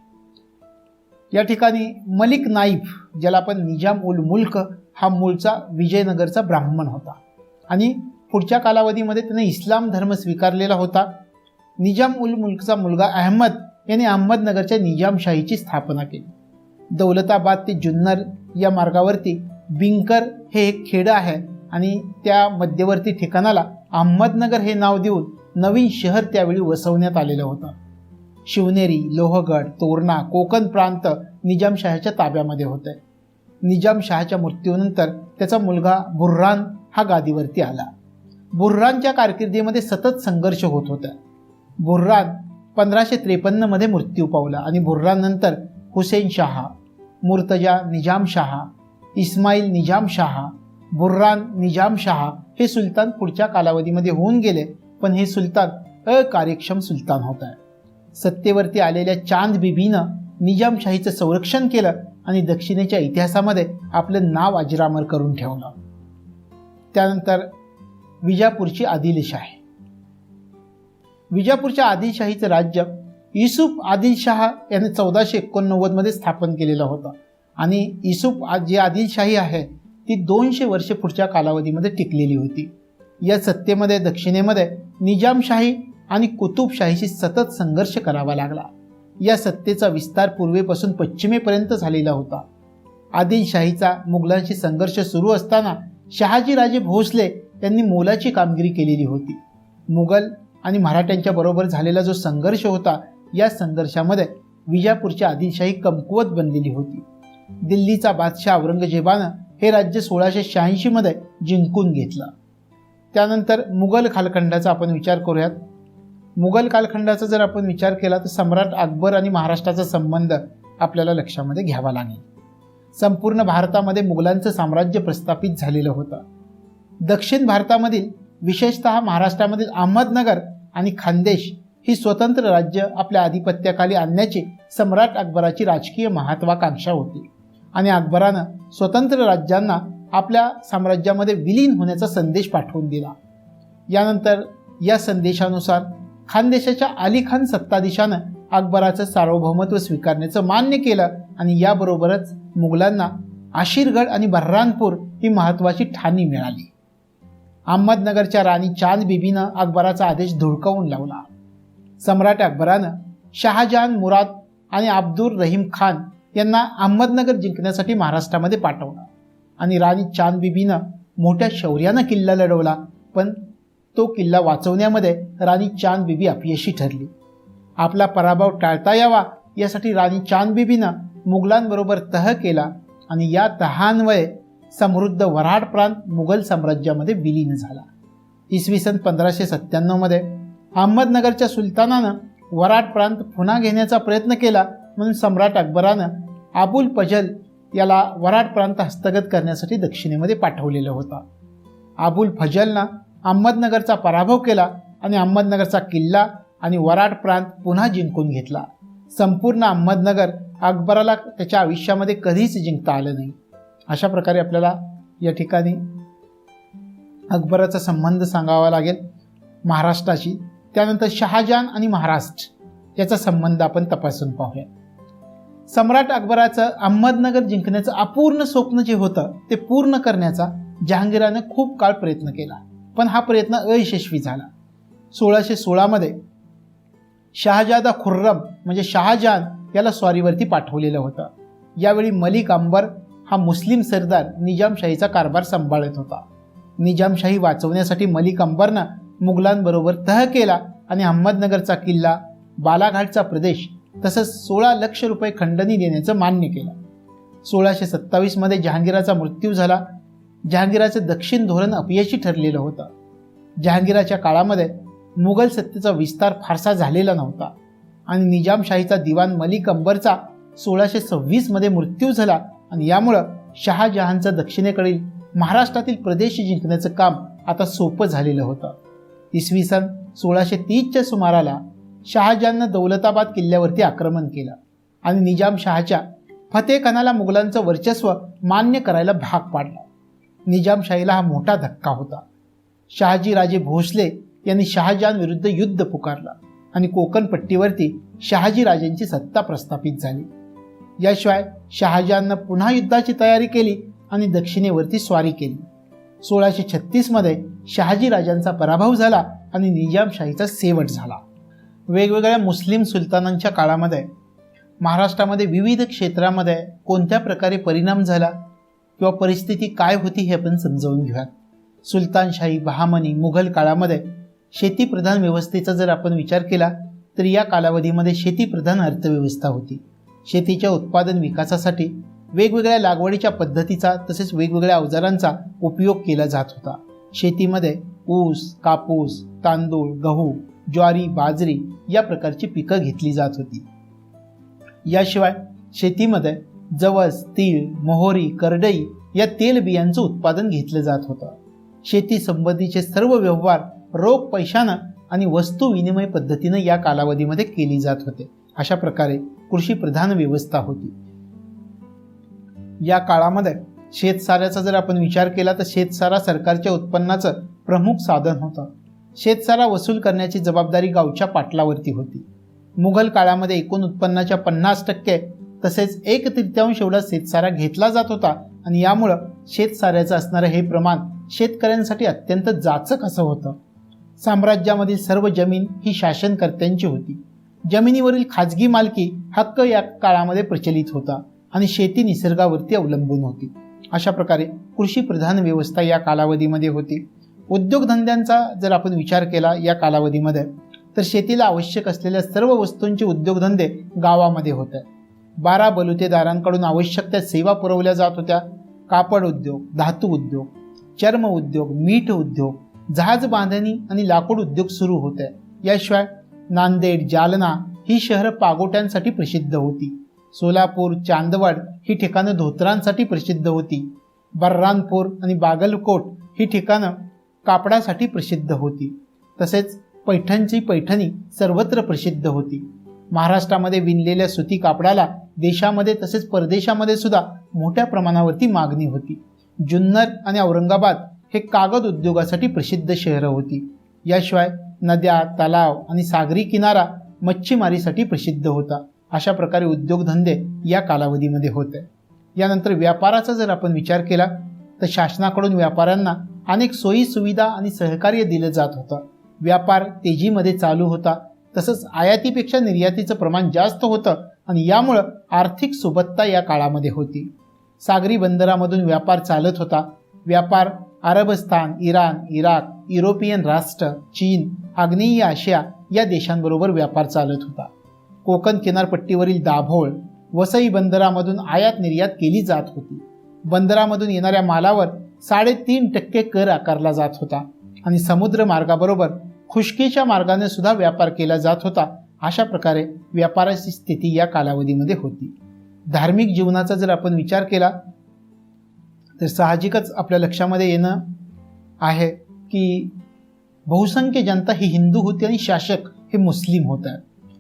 Speaker 1: या ठिकाणी मलिक नाईफ, ज्याला आपण निजाम उल मुल्क, हा मूळचा विजयनगरचा ब्राह्मण होता आणि पुढच्या कालावधीमध्ये त्याने इस्लाम धर्म स्वीकारलेला होता. निजाम उल मुल्कचा मुलगा अहमद याने अहमदनगरच्या निजामशाहीची स्थापना केली. दौलताबाद ते जुन्नर या मार्गावरती बिंकर हे एक खेडं आहे आणि त्या मध्यवर्ती ठिकाणाला अहमदनगर हे नाव देऊन नवीन शहर त्यावेळी वसवण्यात आलेलं होतं. शिवनेरी, लोहगड, तोरणा, कोकण प्रांत निजामशाहीच्या ताब्यामध्ये होते. निजामशहाच्या मृत्यूनंतर त्याचा मुलगा बुर्रान हा गादीवरती आला. बुर्रानच्या कारकिर्दीमध्ये सतत संघर्ष होत होता. बुर्रान 1553 मध्ये मृत्यू पावला आणि बुर्रान नंतर हुसेन शाह, मुर्तजा निजामशाह, इस्माईल निजामशाह, बुर्रान निजामशाह हे सुलतान पुढच्या कालावधीमध्ये होऊन गेले, पण हे सुलतान अकार्यक्षम सुलतान होता. सत्तेवरती आलेल्या चांद बीबीनं निजामशाहीचं संरक्षण केलं आणि दक्षिणेच्या इतिहासामध्ये आपलं नाव अजरामर करून ठेवलं. त्यानंतर विजापूरची आदिलशाही. विजापूरच्या आदिलशाहीचं राज्य युसुफ आदिलशाह याने 1489 मध्ये स्थापन केलेलं होतं आणि युसुफ जी आदिलशाही आहे ती 200 वर्षे पुढच्या कालावधीमध्ये टिकलेली होती. या सत्तेमध्ये दक्षिणेमध्ये निजामशाही आणि कुतुबशाहीशी सतत संघर्ष करावा लागला. या सत्तेचा विस्तार पूर्वेपासून पश्चिमेपर्यंत झालेला होता. आदिलशाहीचा मुघलांशी संघर्ष सुरू असताना शहाजीराजे भोसले यांनी मोलाची कामगिरी केलेली होती. मुघल आणि मराठ्यांच्या बरोबर झालेला जो संघर्ष होता, या संघर्षामध्ये विजापूरची आदिलशाही कमकुवत बनलेली होती. दिल्लीचा बादशाह औरंगजेबानं हे राज्य 1686 मध्ये जिंकून घेतलं. त्यानंतर मुघल कालखंडाचा आपण विचार करूयात. मुघल कालखंडाचा जर आपण विचार केला तर सम्राट अकबर आणि महाराष्ट्राचा संबंध आपल्याला लक्षामध्ये घ्यावा लागेल. संपूर्ण भारतामध्ये मुघलांचं साम्राज्य प्रस्थापित झालेलं होतं. दक्षिण भारतामधील विशेषतः महाराष्ट्रामधील अहमदनगर आणि खानदेश ही स्वतंत्र राज्य आपल्या आधिपत्याखाली आणण्याची सम्राट अकबराची राजकीय महत्वाकांक्षा होती आणि अकबरानं स्वतंत्र राज्यांना आपल्या साम्राज्यामध्ये विलीन होण्याचा संदेश पाठवून दिला. यानंतर या संदेशानुसार खानदेशाच्या अली खान सत्ताधीशानं अकबराचं सार्वभौमत्व स्वीकारण्याचं मान्य केलं आणि याबरोबरच मुघलांना आशीरगड आणि बऱ्हाणपूर ही महत्त्वाची ठाणी मिळाली. अहमदनगरच्या राणी चांद बीबीनं अकबराचा आदेश धुडकावून लावला. सम्राट अकबरानं शहाजहान मुराद आणि अब्दुल रहीम खान यांना अहमदनगर जिंकण्यासाठी महाराष्ट्रामध्ये पाठवलं आणि राणी चांद बीबीनं मोठ्या शौर्यानं किल्ला लढवला, पण तो किल्ला वाचवण्यामध्ये राणी चांद बीबी अपयशी ठरली. आपला पराभव टाळता यावा यासाठी राणी चांद बीबीनं मुघलांबरोबर तह केला आणि या तहान्वये समृद्ध वऱ्हाड प्रांत मुघल साम्राज्यामध्ये विलीन झाला. इसवी सन 1597 मध्ये अहमदनगरच्या सुलतानानं वऱ्हाड प्रांत पुन्हा घेण्याचा प्रयत्न केला, म्हणून सम्राट अकबरानं अबुल फजल याला वऱ्हाड प्रांत हस्तगत करण्यासाठी दक्षिणेमध्ये पाठवलेलं होतं. अबुल फजलनं अहमदनगरचा पराभव केला आणि अहमदनगरचा किल्ला आणि वऱ्हाड प्रांत पुन्हा जिंकून घेतला. संपूर्ण अहमदनगर अकबराला त्याच्या आयुष्यामध्ये कधीच जिंकता आलं नाही. अशा प्रकारे आपल्याला या ठिकाणी अकबराचा संबंध सांगावा लागेल महाराष्ट्राशी. त्यानंतर शहाजहान आणि महाराष्ट्र याचा संबंध आपण तपासून पाहूया. सम्राट अकबराचं अहमदनगर जिंकण्याचं अपूर्ण स्वप्न जे होतं ते पूर्ण करण्याचा जहांगीरानं खूप काळ प्रयत्न केला, पण हा प्रयत्न अयशस्वी झाला. 1616 मध्ये शहाजादा खुर्रम म्हणजे शहाजहान याला स्वारीवरती पाठवलेलं होतं. यावेळी मलिक अंबर हा मुस्लिम सरदार निजामशाहीचा कारभार सांभाळत होता. निजामशाही वाचवण्यासाठी मलिक अंबरनं मुघलांबरोबर तह केला आणि अहमदनगरचा किल्ला, बालाघाटचा प्रदेश तसंच 16 लक्ष रुपये खंडणी देण्याचं मान्य केलं. 1627 मध्ये जहांगीराचा मृत्यू झाला. जहांगीराचं दक्षिण धोरण अपयशी ठरलेलं होतं. जहांगीराच्या काळामध्ये मुघल सत्तेचा विस्तार फारसा झालेला नव्हता आणि निजामशाहीचा दिवाण मलिक अंबरचा 1626 मध्ये मृत्यू झाला आणि यामुळं शहाजहानचं दक्षिणेकडील महाराष्ट्रातील प्रदेश जिंकण्याचं काम आता सोपं झालेलं होतं. इसवी सन 1630च्या सुमाराला शहाजहाननं दौलताबाद किल्ल्यावरती आक्रमण केलं आणि निजामशहाच्या फतेखानाला मुघलांचं वर्चस्व मान्य करायला भाग पाडला. निजामशाहीला हा मोठा धक्का होता. शहाजी राजे भोसले यांनी शहाजहान विरुद्ध युद्ध पुकारलं आणि कोकण पट्टीवरती शहाजी राजांची सत्ता प्रस्थापित झाली. याशिवाय शहाजहाननं पुन्हा युद्धाची तयारी केली आणि दक्षिणेवरती स्वारी केली. 1636 मध्ये शहाजी राजांचा पराभव झाला आणि निजामशाहीचा शेवट झाला. वेगवेगळ्या मुस्लिम सुलतानांच्या काळामध्ये महाराष्ट्रामध्ये विविध क्षेत्रामध्ये कोणत्या प्रकारे परिणाम झाला किंवा परिस्थिती काय होती हे आपण समजावून घेऊयात. सुलतानशाही, बहामनी, मुघल काळामध्ये शेतीप्रधान व्यवस्थेचा जर आपण विचार केला तर या कालावधीमध्ये शेतीप्रधान अर्थव्यवस्था होती. शेतीच्या उत्पादन विकासासाठी वेगवेगळ्या लागवडीच्या पद्धतीचा तसेच वेगवेगळ्या अवजारांचा उपयोग केला जात होता. शेतीमध्ये ऊस, कापूस, तांदूळ, गहू, ज्वारी, बाजरी या प्रकारची पिकं घेतली जात होती. याशिवाय शेतीमध्ये जवस, तीळ, मोहरी, करडई या तेलबियांचं उत्पादन घेतलं जात होतं. शेती संबंधीचे सर्व व्यवहार रोख पैशानं आणि वस्तू विनिमय पद्धतीनं या कालावधीमध्ये केली जात होते. अशा प्रकारे कृषीप्रधान व्यवस्था होती. या काळामध्ये शेतसाऱ्याचा जर आपण विचार केला तर शेतसारा सरकारच्या उत्पन्नाचं प्रमुख साधन होतं. शेतसारा वसूल करण्याची जबाबदारी गावच्या पाटलावरती होती. मुघल काळामध्ये एकूण उत्पन्नाच्या 50% तसेच 1/3 एवढा शेतसारा घेतला जात होता आणि यामुळं शेतसाऱ्याचं असणारं हे प्रमाण शेतकऱ्यांसाठी अत्यंत जाचक असं होतं. साम्राज्यामधील सर्व जमीन ही शासनकर्त्यांची होती. जमिनीवरील खाजगी मालकी हक्क या काळामध्ये प्रचलित होता आणि शेती निसर्गावरती अवलंबून होती. अशा प्रकारे कृषीप्रधान व्यवस्था या कालावधीमध्ये होती. उद्योगधंद्यांचा जर आपण विचार केला या कालावधीमध्ये तर शेतीला आवश्यक असलेल्या सर्व वस्तूंचे उद्योगधंदे गावामध्ये होते. 12 बलुतेदारांकडून आवश्यक त्या सेवा पुरवल्या जात होत्या. कापड उद्योग, धातू उद्योग, चर्म उद्योग, मीठ उद्योग, जहाज बांधणी आणि लाकूड उद्योग सुरू होते. याशिवाय नांदेड, जालना ही शहरं पागोट्यांसाठी प्रसिद्ध होती. सोलापूर, चांदवड ही ठिकाणं धोतरांसाठी प्रसिद्ध होती. बर्रानपूर आणि बागलकोट ही ठिकाणं कापडासाठी प्रसिद्ध होती. तसेच पैठणची पैठणी सर्वत्र प्रसिद्ध होती. महाराष्ट्रामध्ये विणलेल्या सुती कापडाला देशामध्ये तसेच परदेशामध्ये सुद्धा मोठ्या प्रमाणावरती मागणी होती. जुन्नर आणि औरंगाबाद हे कागद उद्योगासाठी प्रसिद्ध शहरं होती. याशिवाय नद्या, तलाव आणि सागरी किनारा मच्छीमारीसाठी प्रसिद्ध होता. अशा प्रकारे उद्योगधंदे या कालावधीमध्ये होते. यानंतर व्यापाराचा जर आपण विचार केला तर शासनाकडून व्यापाऱ्यांना अनेक सोयी सुविधा आणि सहकार्य दिलं जात होतं. व्यापार तेजीमध्ये चालू होता. तसंच आयातीपेक्षा निर्यातीचं प्रमाण जास्त होतं आणि यामुळं आर्थिक सुबत्ता या काळामध्ये होती. सागरी बंदरामधून व्यापार चालत होता. व्यापार अरबस्तान, इराण, इराक, युरोपियन राष्ट्र, चीन, आग्नेय आशिया या देशांबरोबर व्यापार चालत होता. कोकण किनारपट्टीवरील दाभोळ, वसई बंदरामधून आयात निर्यात केली जात होती. बंदरामधून येणाऱ्या मालावर 3.5% कर आकारला जात होता आणि समुद्र मार्गाबरोबर खुष्कीच्या मार्गाने सुद्धा व्यापार केला जात होता. अशा प्रकारे व्यापाराची स्थिती या कालावधीमध्ये होती. धार्मिक जीवनाचा जर आपण विचार केला तर साहजिकच आपल्या लक्षामध्ये येणं आहे की बहुसंख्य जनता ही हिंदू होती आणि शासक हे मुस्लिम होते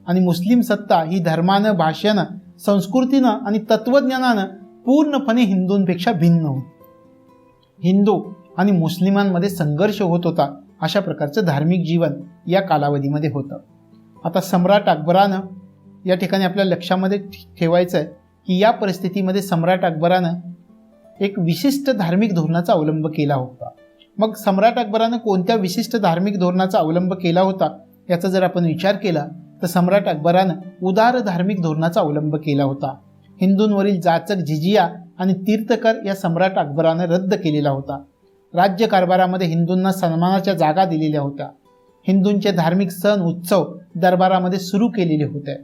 Speaker 1: आणि मुस्लिम सत्ता ही धर्मानं, भाषेनं, संस्कृतीनं आणि तत्त्वज्ञानानं पूर्णपणे हिंदूंपेक्षा भिन्न होती. हिंदू आणि मुस्लिमांमध्ये संघर्ष होत होता. अशा प्रकारचं धार्मिक जीवन या कालावधीमध्ये होतं. आता सम्राट अकबरानं या ठिकाणी आपल्या लक्षामध्ये ठेवायचं आहे की या परिस्थितीमध्ये सम्राट अकबरानं एक विशिष्ट धार्मिक धोरणाचा अवलंब केला होता. मग सम्राट अकबरानं कोणत्या विशिष्ट धार्मिक धोरणाचा अवलंब केला होता याचा जर आपण विचार केला तर सम्राट अकबरानं उदार धार्मिक धोरणाचा अवलंब केला होता. हिंदूंवरील जाचक जिजिया आणि तीर्थकर या सम्राट अकबरानं रद्द केलेला होता. राज्यकारभारामध्ये हिंदूंना सन्मानाच्या जागा दिलेल्या होत्या. हिंदूंचे धार्मिक सण उत्सव दरबारामध्ये सुरू केलेले होते.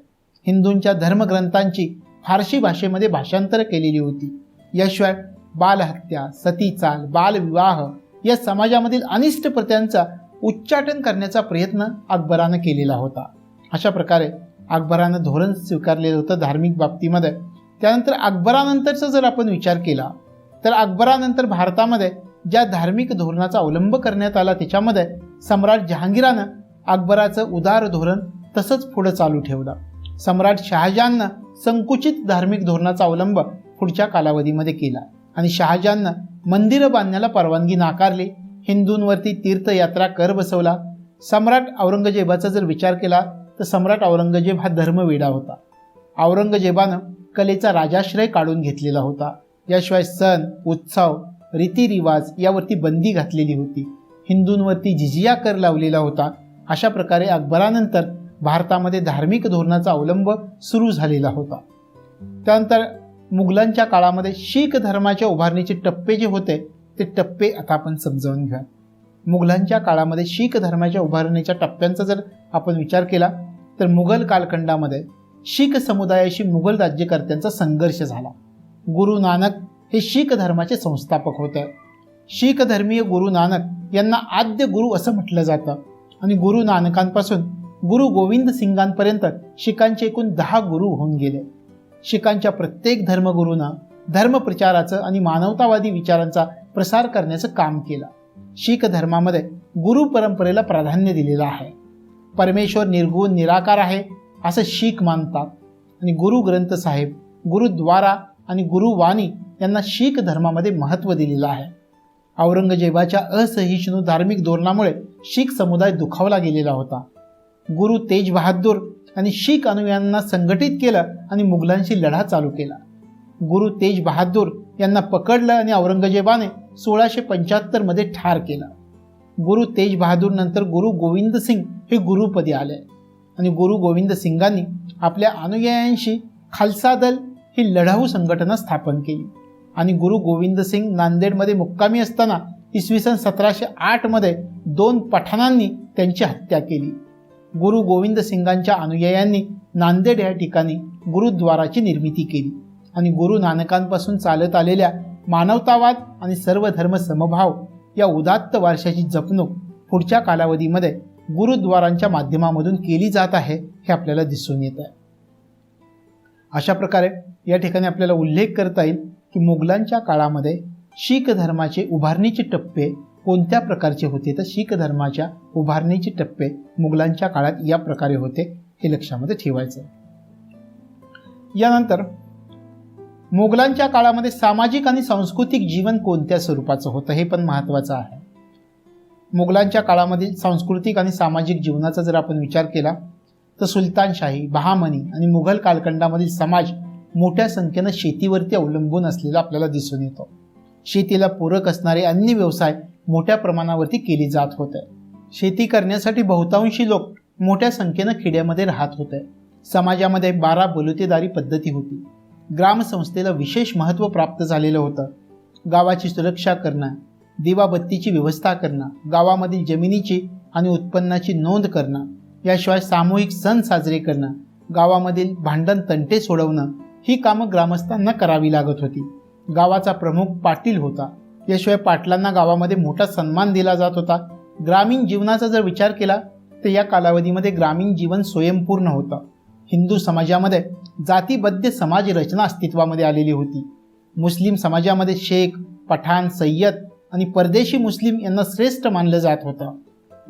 Speaker 1: हिंदूंच्या धर्मग्रंथांची फारसी भाषेमध्ये भाषांतर केलेली होती. याशिवाय बालहत्या, सतीचाल, बालविवाह या समाजामधील अनिष्ट प्रथांचा उच्चाटन करण्याचा प्रयत्न अकबरानं केलेला होता. अशा प्रकारे अकबरानं धोरण स्वीकारलेलं होतं धार्मिक बाबतीमध्ये. त्यानंतर अकबरानंतरचा जर आपण विचार केला तर अकबरानंतर भारतामध्ये ज्या धार्मिक धोरणाचा अवलंब करण्यात आला त्याच्यामध्ये सम्राट जहांगीरानं अकबराचं उदार धोरण तसंच पुढं चालू ठेवलं. सम्राट शहाजहाननं संकुचित धार्मिक धोरणाचा अवलंब पुढच्या कालावधीमध्ये केला आणि शहाजहाननं मंदिरं बांधण्याला परवानगी नाकारली. हिंदूंवरती तीर्थयात्रा कर बसवला. सम्राट औरंगजेबाचा जर विचार केला तर सम्राट औरंगजेब हा धर्मवेडा होता. औरंगजेबानं कलेचा राजाश्रय काढून घेतलेला होता. याशिवाय सण, उत्सव, रीतिरिवाज यावरती बंदी घातलेली होती. हिंदूंवरती जिजिया कर लावलेला होता. अशा प्रकारे अकबरानंतर भारतामध्ये धार्मिक धोरणाचा अवलंब सुरू झालेला होता. त्यानंतर मुघलांच्या काळामध्ये शीख धर्माच्या उभारणीचे टप्पे जे होते ते टप्पे आता आपण समजावून घ्या. मुघलांच्या काळामध्ये शीख धर्माच्या उभारणीच्या टप्प्यांचा जर आपण विचार केला तर मुघल कालखंडामध्ये शीख समुदायाशी मुघल राज्यकर्त्यांचा संघर्ष झाला. गुरु नानक हे शीख धर्माचे संस्थापक होते. शीख धर्मीय गुरु नानक यांना आद्य गुरु असं म्हटलं जातं आणि गुरु नानकांपासून गुरु गोविंद सिंगांपर्यंत शीखांचे एकूण 10 गुरु होऊन गेले. शीखांच्या प्रत्येक धर्मगुरूंना धर्मप्रचाराचं आणि मानवतावादी विचारांचा प्रसार करण्याचं काम केलं. शीख धर्मामध्ये गुरु परंपरेला प्राधान्य दिलेलं आहे. परमेश्वर निर्गुण निराकार आहे असं शीख मानतात आणि गुरु ग्रंथ साहेब, गुरुद्वारा आणि गुरुवाणी यांना शीख धर्मामध्ये महत्त्व दिलेलं आहे. औरंगजेबाच्या असहिष्णू धार्मिक धोरणामुळे शीख समुदाय दुखावला गेलेला होता. गुरु तेज बहादूर आणि शीख अनुयायांना संघटित केलं आणि मुघलांशी लढा चालू केला. गुरु तेज बहादूर यांना पकडलं आणि औरंगजेबाने 1675 मध्ये ठार केलं. गुरु तेज बहादूर नंतर गुरु गोविंद सिंग हे गुरुपदी आले आणि गुरु गोविंद सिंगांनी आपल्या अनुयायांशी खालसा दल ही लढाऊ संघटना स्थापन केली आणि गुरु गोविंद सिंग नांदेडमध्ये मुक्कामी असताना इसवी सन 1708 मध्ये 2 पठाणांनी त्यांची हत्या केली. गुरु गोविंद सिंगांच्या अनुयायांनी नांदेड या ठिकाणी गुरुद्वाराची निर्मिती केली आणि गुरु नानकांपासून चालत आलेल्या मानवतावाद आणि सर्व धर्म समभाव या उदात्त वारशाची जपणूक पुढच्या कालावधीमध्ये गुरुद्वारांच्या माध्यमामधून केली जात आहे हे आपल्याला दिसून येत आहे. अशा प्रकारे या ठिकाणी आपल्याला उल्लेख करता येईल की मुघलांच्या काळामध्ये शीख धर्माचे उभारणीचे टप्पे कोणत्या प्रकारचे होते. तर शीख धर्माच्या उभारणीचे टप्पे मुघलांच्या काळात या प्रकारे होते हे लक्षामध्ये ठेवायचं. यानंतर मुघलांच्या काळामध्ये सामाजिक आणि सांस्कृतिक जीवन कोणत्या स्वरूपाचं होतं हे पण महत्त्वाचं आहे. मुघलांच्या काळामधील सांस्कृतिक आणि सामाजिक जीवनाचा जर आपण विचार केला तर सुलतानशाही, बहामनी आणि मुघल कालखंडामधील समाज मोठ्या संख्येनं शेतीवरती अवलंबून असलेला आपल्याला दिसून येतो. शेतीला पूरक असणारे अन्य व्यवसाय मोठ्या प्रमाणावरती केले जात होते. शेती करण्यासाठी बहुतांशी लोक मोठ्या संख्येनं खेड्यामध्ये राहत होते. समाजामध्ये 12 बलुतेदारी पद्धती होती. ग्रामसंस्थेला विशेष महत्त्व प्राप्त झालेलं होतं. गावाची सुरक्षा करणं, दिवाबत्तीची व्यवस्था करणं, गावामधील जमिनीची आणि उत्पन्नाची नोंद करणं, याशिवाय सामूहिक सण साजरे करणं, गावामधील भांडण तंटे सोडवणं ही कामं ग्रामस्थांना करावी लागत होती. गावाचा प्रमुख पाटील होता. याशिवाय पाटलांना गावामध्ये मोठा सन्मान दिला जात होता. ग्रामीण जीवनाचा जर विचार केला तर या कालावधीमध्ये ग्रामीण जीवन स्वयंपूर्ण होतं. हिंदू समाजामध्ये जातीबद्ध समाज रचना अस्तित्वामध्ये आलेली होती. मुस्लिम समाजामध्ये शेख, पठाण, सय्यद आणि परदेशी मुस्लिम यांना श्रेष्ठ मानलं जात होतं.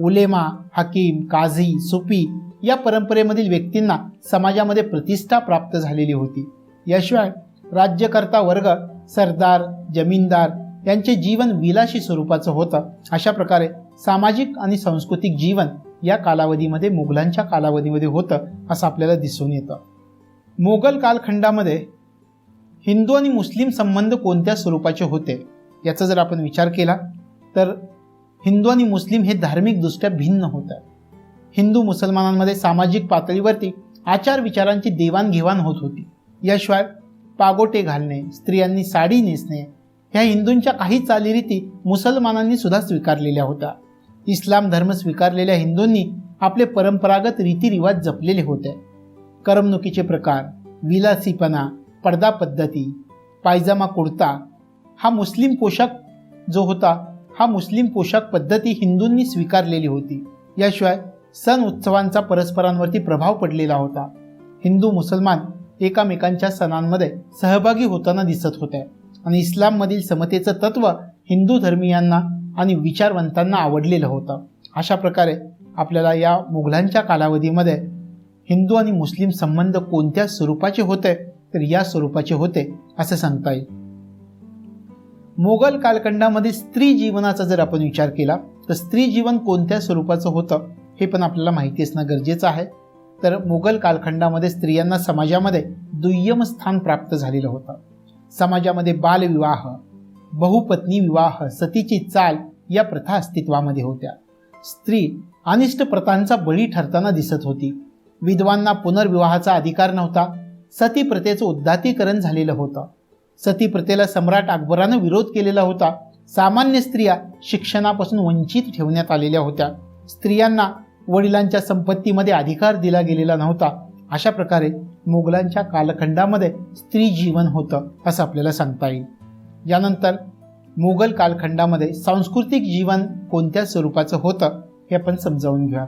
Speaker 1: उलेमा, हकीम, काझी, सुफी या परंपरेमधील व्यक्तींना समाजामध्ये प्रतिष्ठा प्राप्त झालेली होती. याशिवाय राज्यकर्ता वर्ग, सरदार, जमीनदार यांचे जीवन विलासी स्वरूपाचं होतं. अशा प्रकारे सामाजिक आणि सांस्कृतिक जीवन या कालावधीमध्ये मुघलांच्या कालावधीमध्ये होतं असं आपल्याला दिसून येतं. मोगल कालखंडामध्ये हिंदू आणि मुस्लिम संबंध कोणत्या स्वरूपाचे होते याचा जर आपण विचार केला तर हिंदू आणि मुस्लिम हे धार्मिकदृष्ट्या भिन्न होतात. हिंदू मुसलमानांमध्ये सामाजिक पातळीवरती आचार विचारांची देवाणघेवाण होत होती. याशिवाय पागोटे घालणे, स्त्रियांनी साडी नेसणे ह्या हिंदूंच्या काही चालीरीती मुसलमानांनी सुद्धा स्वीकारलेल्या होत्या. इस्लाम धर्म स्वीकारलेल्या हिंदूंनी आपले परंपरागत रीतिरिवाज जपलेले होते. करमणुकीचे प्रकार, विलासीपणा, पडदा पद्धती, पायजमा कुर्ता हा मुस्लिम पोशाख जो होता, हा मुस्लिम पोशाख पद्धती हिंदूंनी स्वीकारलेली होती. याशिवाय सण उत्सवांचा परस्परांवरती प्रभाव पडलेला होता. हिंदू मुसलमान एकामेकांच्या सणांमध्ये सहभागी होताना दिसत होते आणि इस्लाममधील समतेचं तत्व हिंदू धर्मीयांना आणि विचारवंतांना आवडलेलं होतं. अशा प्रकारे आपल्याला या मुघलांच्या कालावधीमध्ये हिंदू आणि मुस्लिम संबंध कोणत्या स्वरूपाचे होते, तर या स्वरूपाचे होते असं सांगता येईल. मोगल कालखंडामध्ये स्त्री जीवनाचा जर आपण विचार केला तर स्त्री जीवन कोणत्या स्वरूपाचं होतं हे पण आपल्याला माहिती असणं गरजेचं आहे. तर मोगल कालखंडामध्ये स्त्रियांना समाजामध्ये दुय्यम स्थान प्राप्त झालेलं होतं. समाजामध्ये बालविवाह, बहुपत्नी विवाह, सतीची चाल या प्रथा अस्तित्वामध्ये होत्या. स्त्री अनिष्ट प्रथांचा बळी ठरताना दिसत होती. विधवांना पुनर्विवाहाचा अधिकार नव्हता. सती प्रथेचं उद्धातीकरण झालेलं होतं. सती प्रथेला सम्राट अकबरानं विरोध केलेला होता. सामान्य स्त्रिया शिक्षणापासून वंचित ठेवण्यात आलेल्या होत्या. स्त्रियांना वडिलांच्या संपत्तीमध्ये अधिकार दिला गेलेला नव्हता. अशा प्रकारे मोगलांच्या कालखंडामध्ये स्त्री जीवन होतं असं आपल्याला सांगता येईल. यानंतर मोगल कालखंडामध्ये सांस्कृतिक जीवन कोणत्या स्वरूपाचं होतं हे आपण समजावून घेऊया.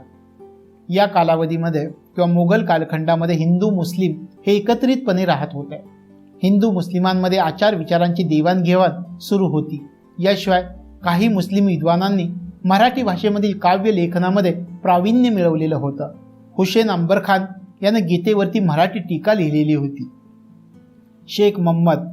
Speaker 1: या कालावधीमध्ये किंवा मोगल कालखंडामध्ये हिंदू मुस्लिम हे एकत्रितपणे राहत होते. हिंदू मुस्लिमांमध्ये आचार विचारांची देवाणघेवाण सुरू होती. याशिवाय काही मुस्लिम विद्वानांनी मराठी भाषेमधील काव्य लेखनामध्ये प्रावीण्य मिळवलेलं होतं. हुसेन अंबरखान यानं गीतेवरती मराठी टीका लिहिलेली होती. शेख मोहम्मद,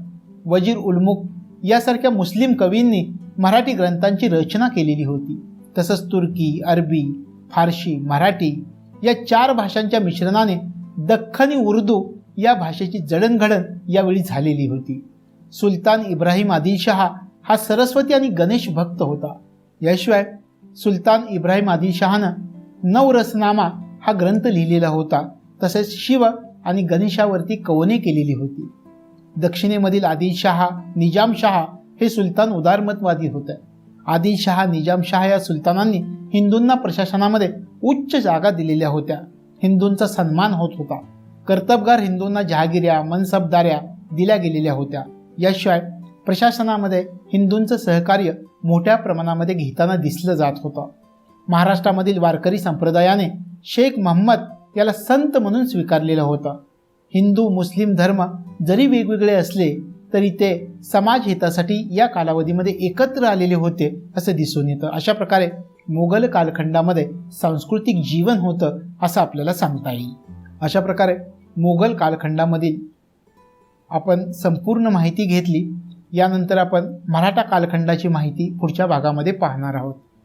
Speaker 1: वजीर उलमुख यासारख्या मुस्लिम कवींनी मराठी ग्रंथांची रचना केलेली होती. तसंच तुर्की, अरबी, फारशी, मराठी या 4 भाषांच्या मिश्रणाने दख्खनी उर्दू या भाषेची जडणघडण यावेळी झालेली होती. सुलतान इब्राहिम आदिलशहा हा सरस्वती आणि गणेश भक्त होता. याशिवाय सुलतान इब्राहिम आदिलशहानं नवरसनामा हा ग्रंथ लिहिलेला होता. तसेच शिव आणि गणेशावरती कवने केलेली होती. दक्षिणेमधील आदिलशहा, निजामशहा हे सुलतान उदारमतवादी होते. आदिलशहा, निजामशहा या सुलतानांनी हिंदूंना प्रशासनामध्ये उच्च जागा दिलेल्या होत्या. हिंदूंचा सन्मान होत होता. कर्तबगार हिंदूंना जहागिऱ्या, मनसबदाऱ्या दिल्या गेलेल्या होत्या. याशिवाय प्रशासनामध्ये हिंदूंचं सहकार्य मोठ्या प्रमाणामध्ये घेताना दिसलं जात होतं. महाराष्ट्रामधील वारकरी संप्रदायाने शेख मोहम्मद याला संत म्हणून स्वीकारलेलं होतं. हिंदू मुस्लिम धर्म जरी वेगवेगळे असले तरी ते समाज हितासाठी या कालावधीमध्ये एकत्र आलेले होते असं दिसून येतं. अशा प्रकारे मोगल कालखंडामध्ये सांस्कृतिक जीवन होतं असं आपल्याला सांगता येईल. अशा प्रकारे मोगल कालखंडामधील आपण संपूर्ण माहिती घेतली. यानंतर आपण मराठा कालखंडाची माहिती पुढच्या भागामध्ये पाहणार आहोत.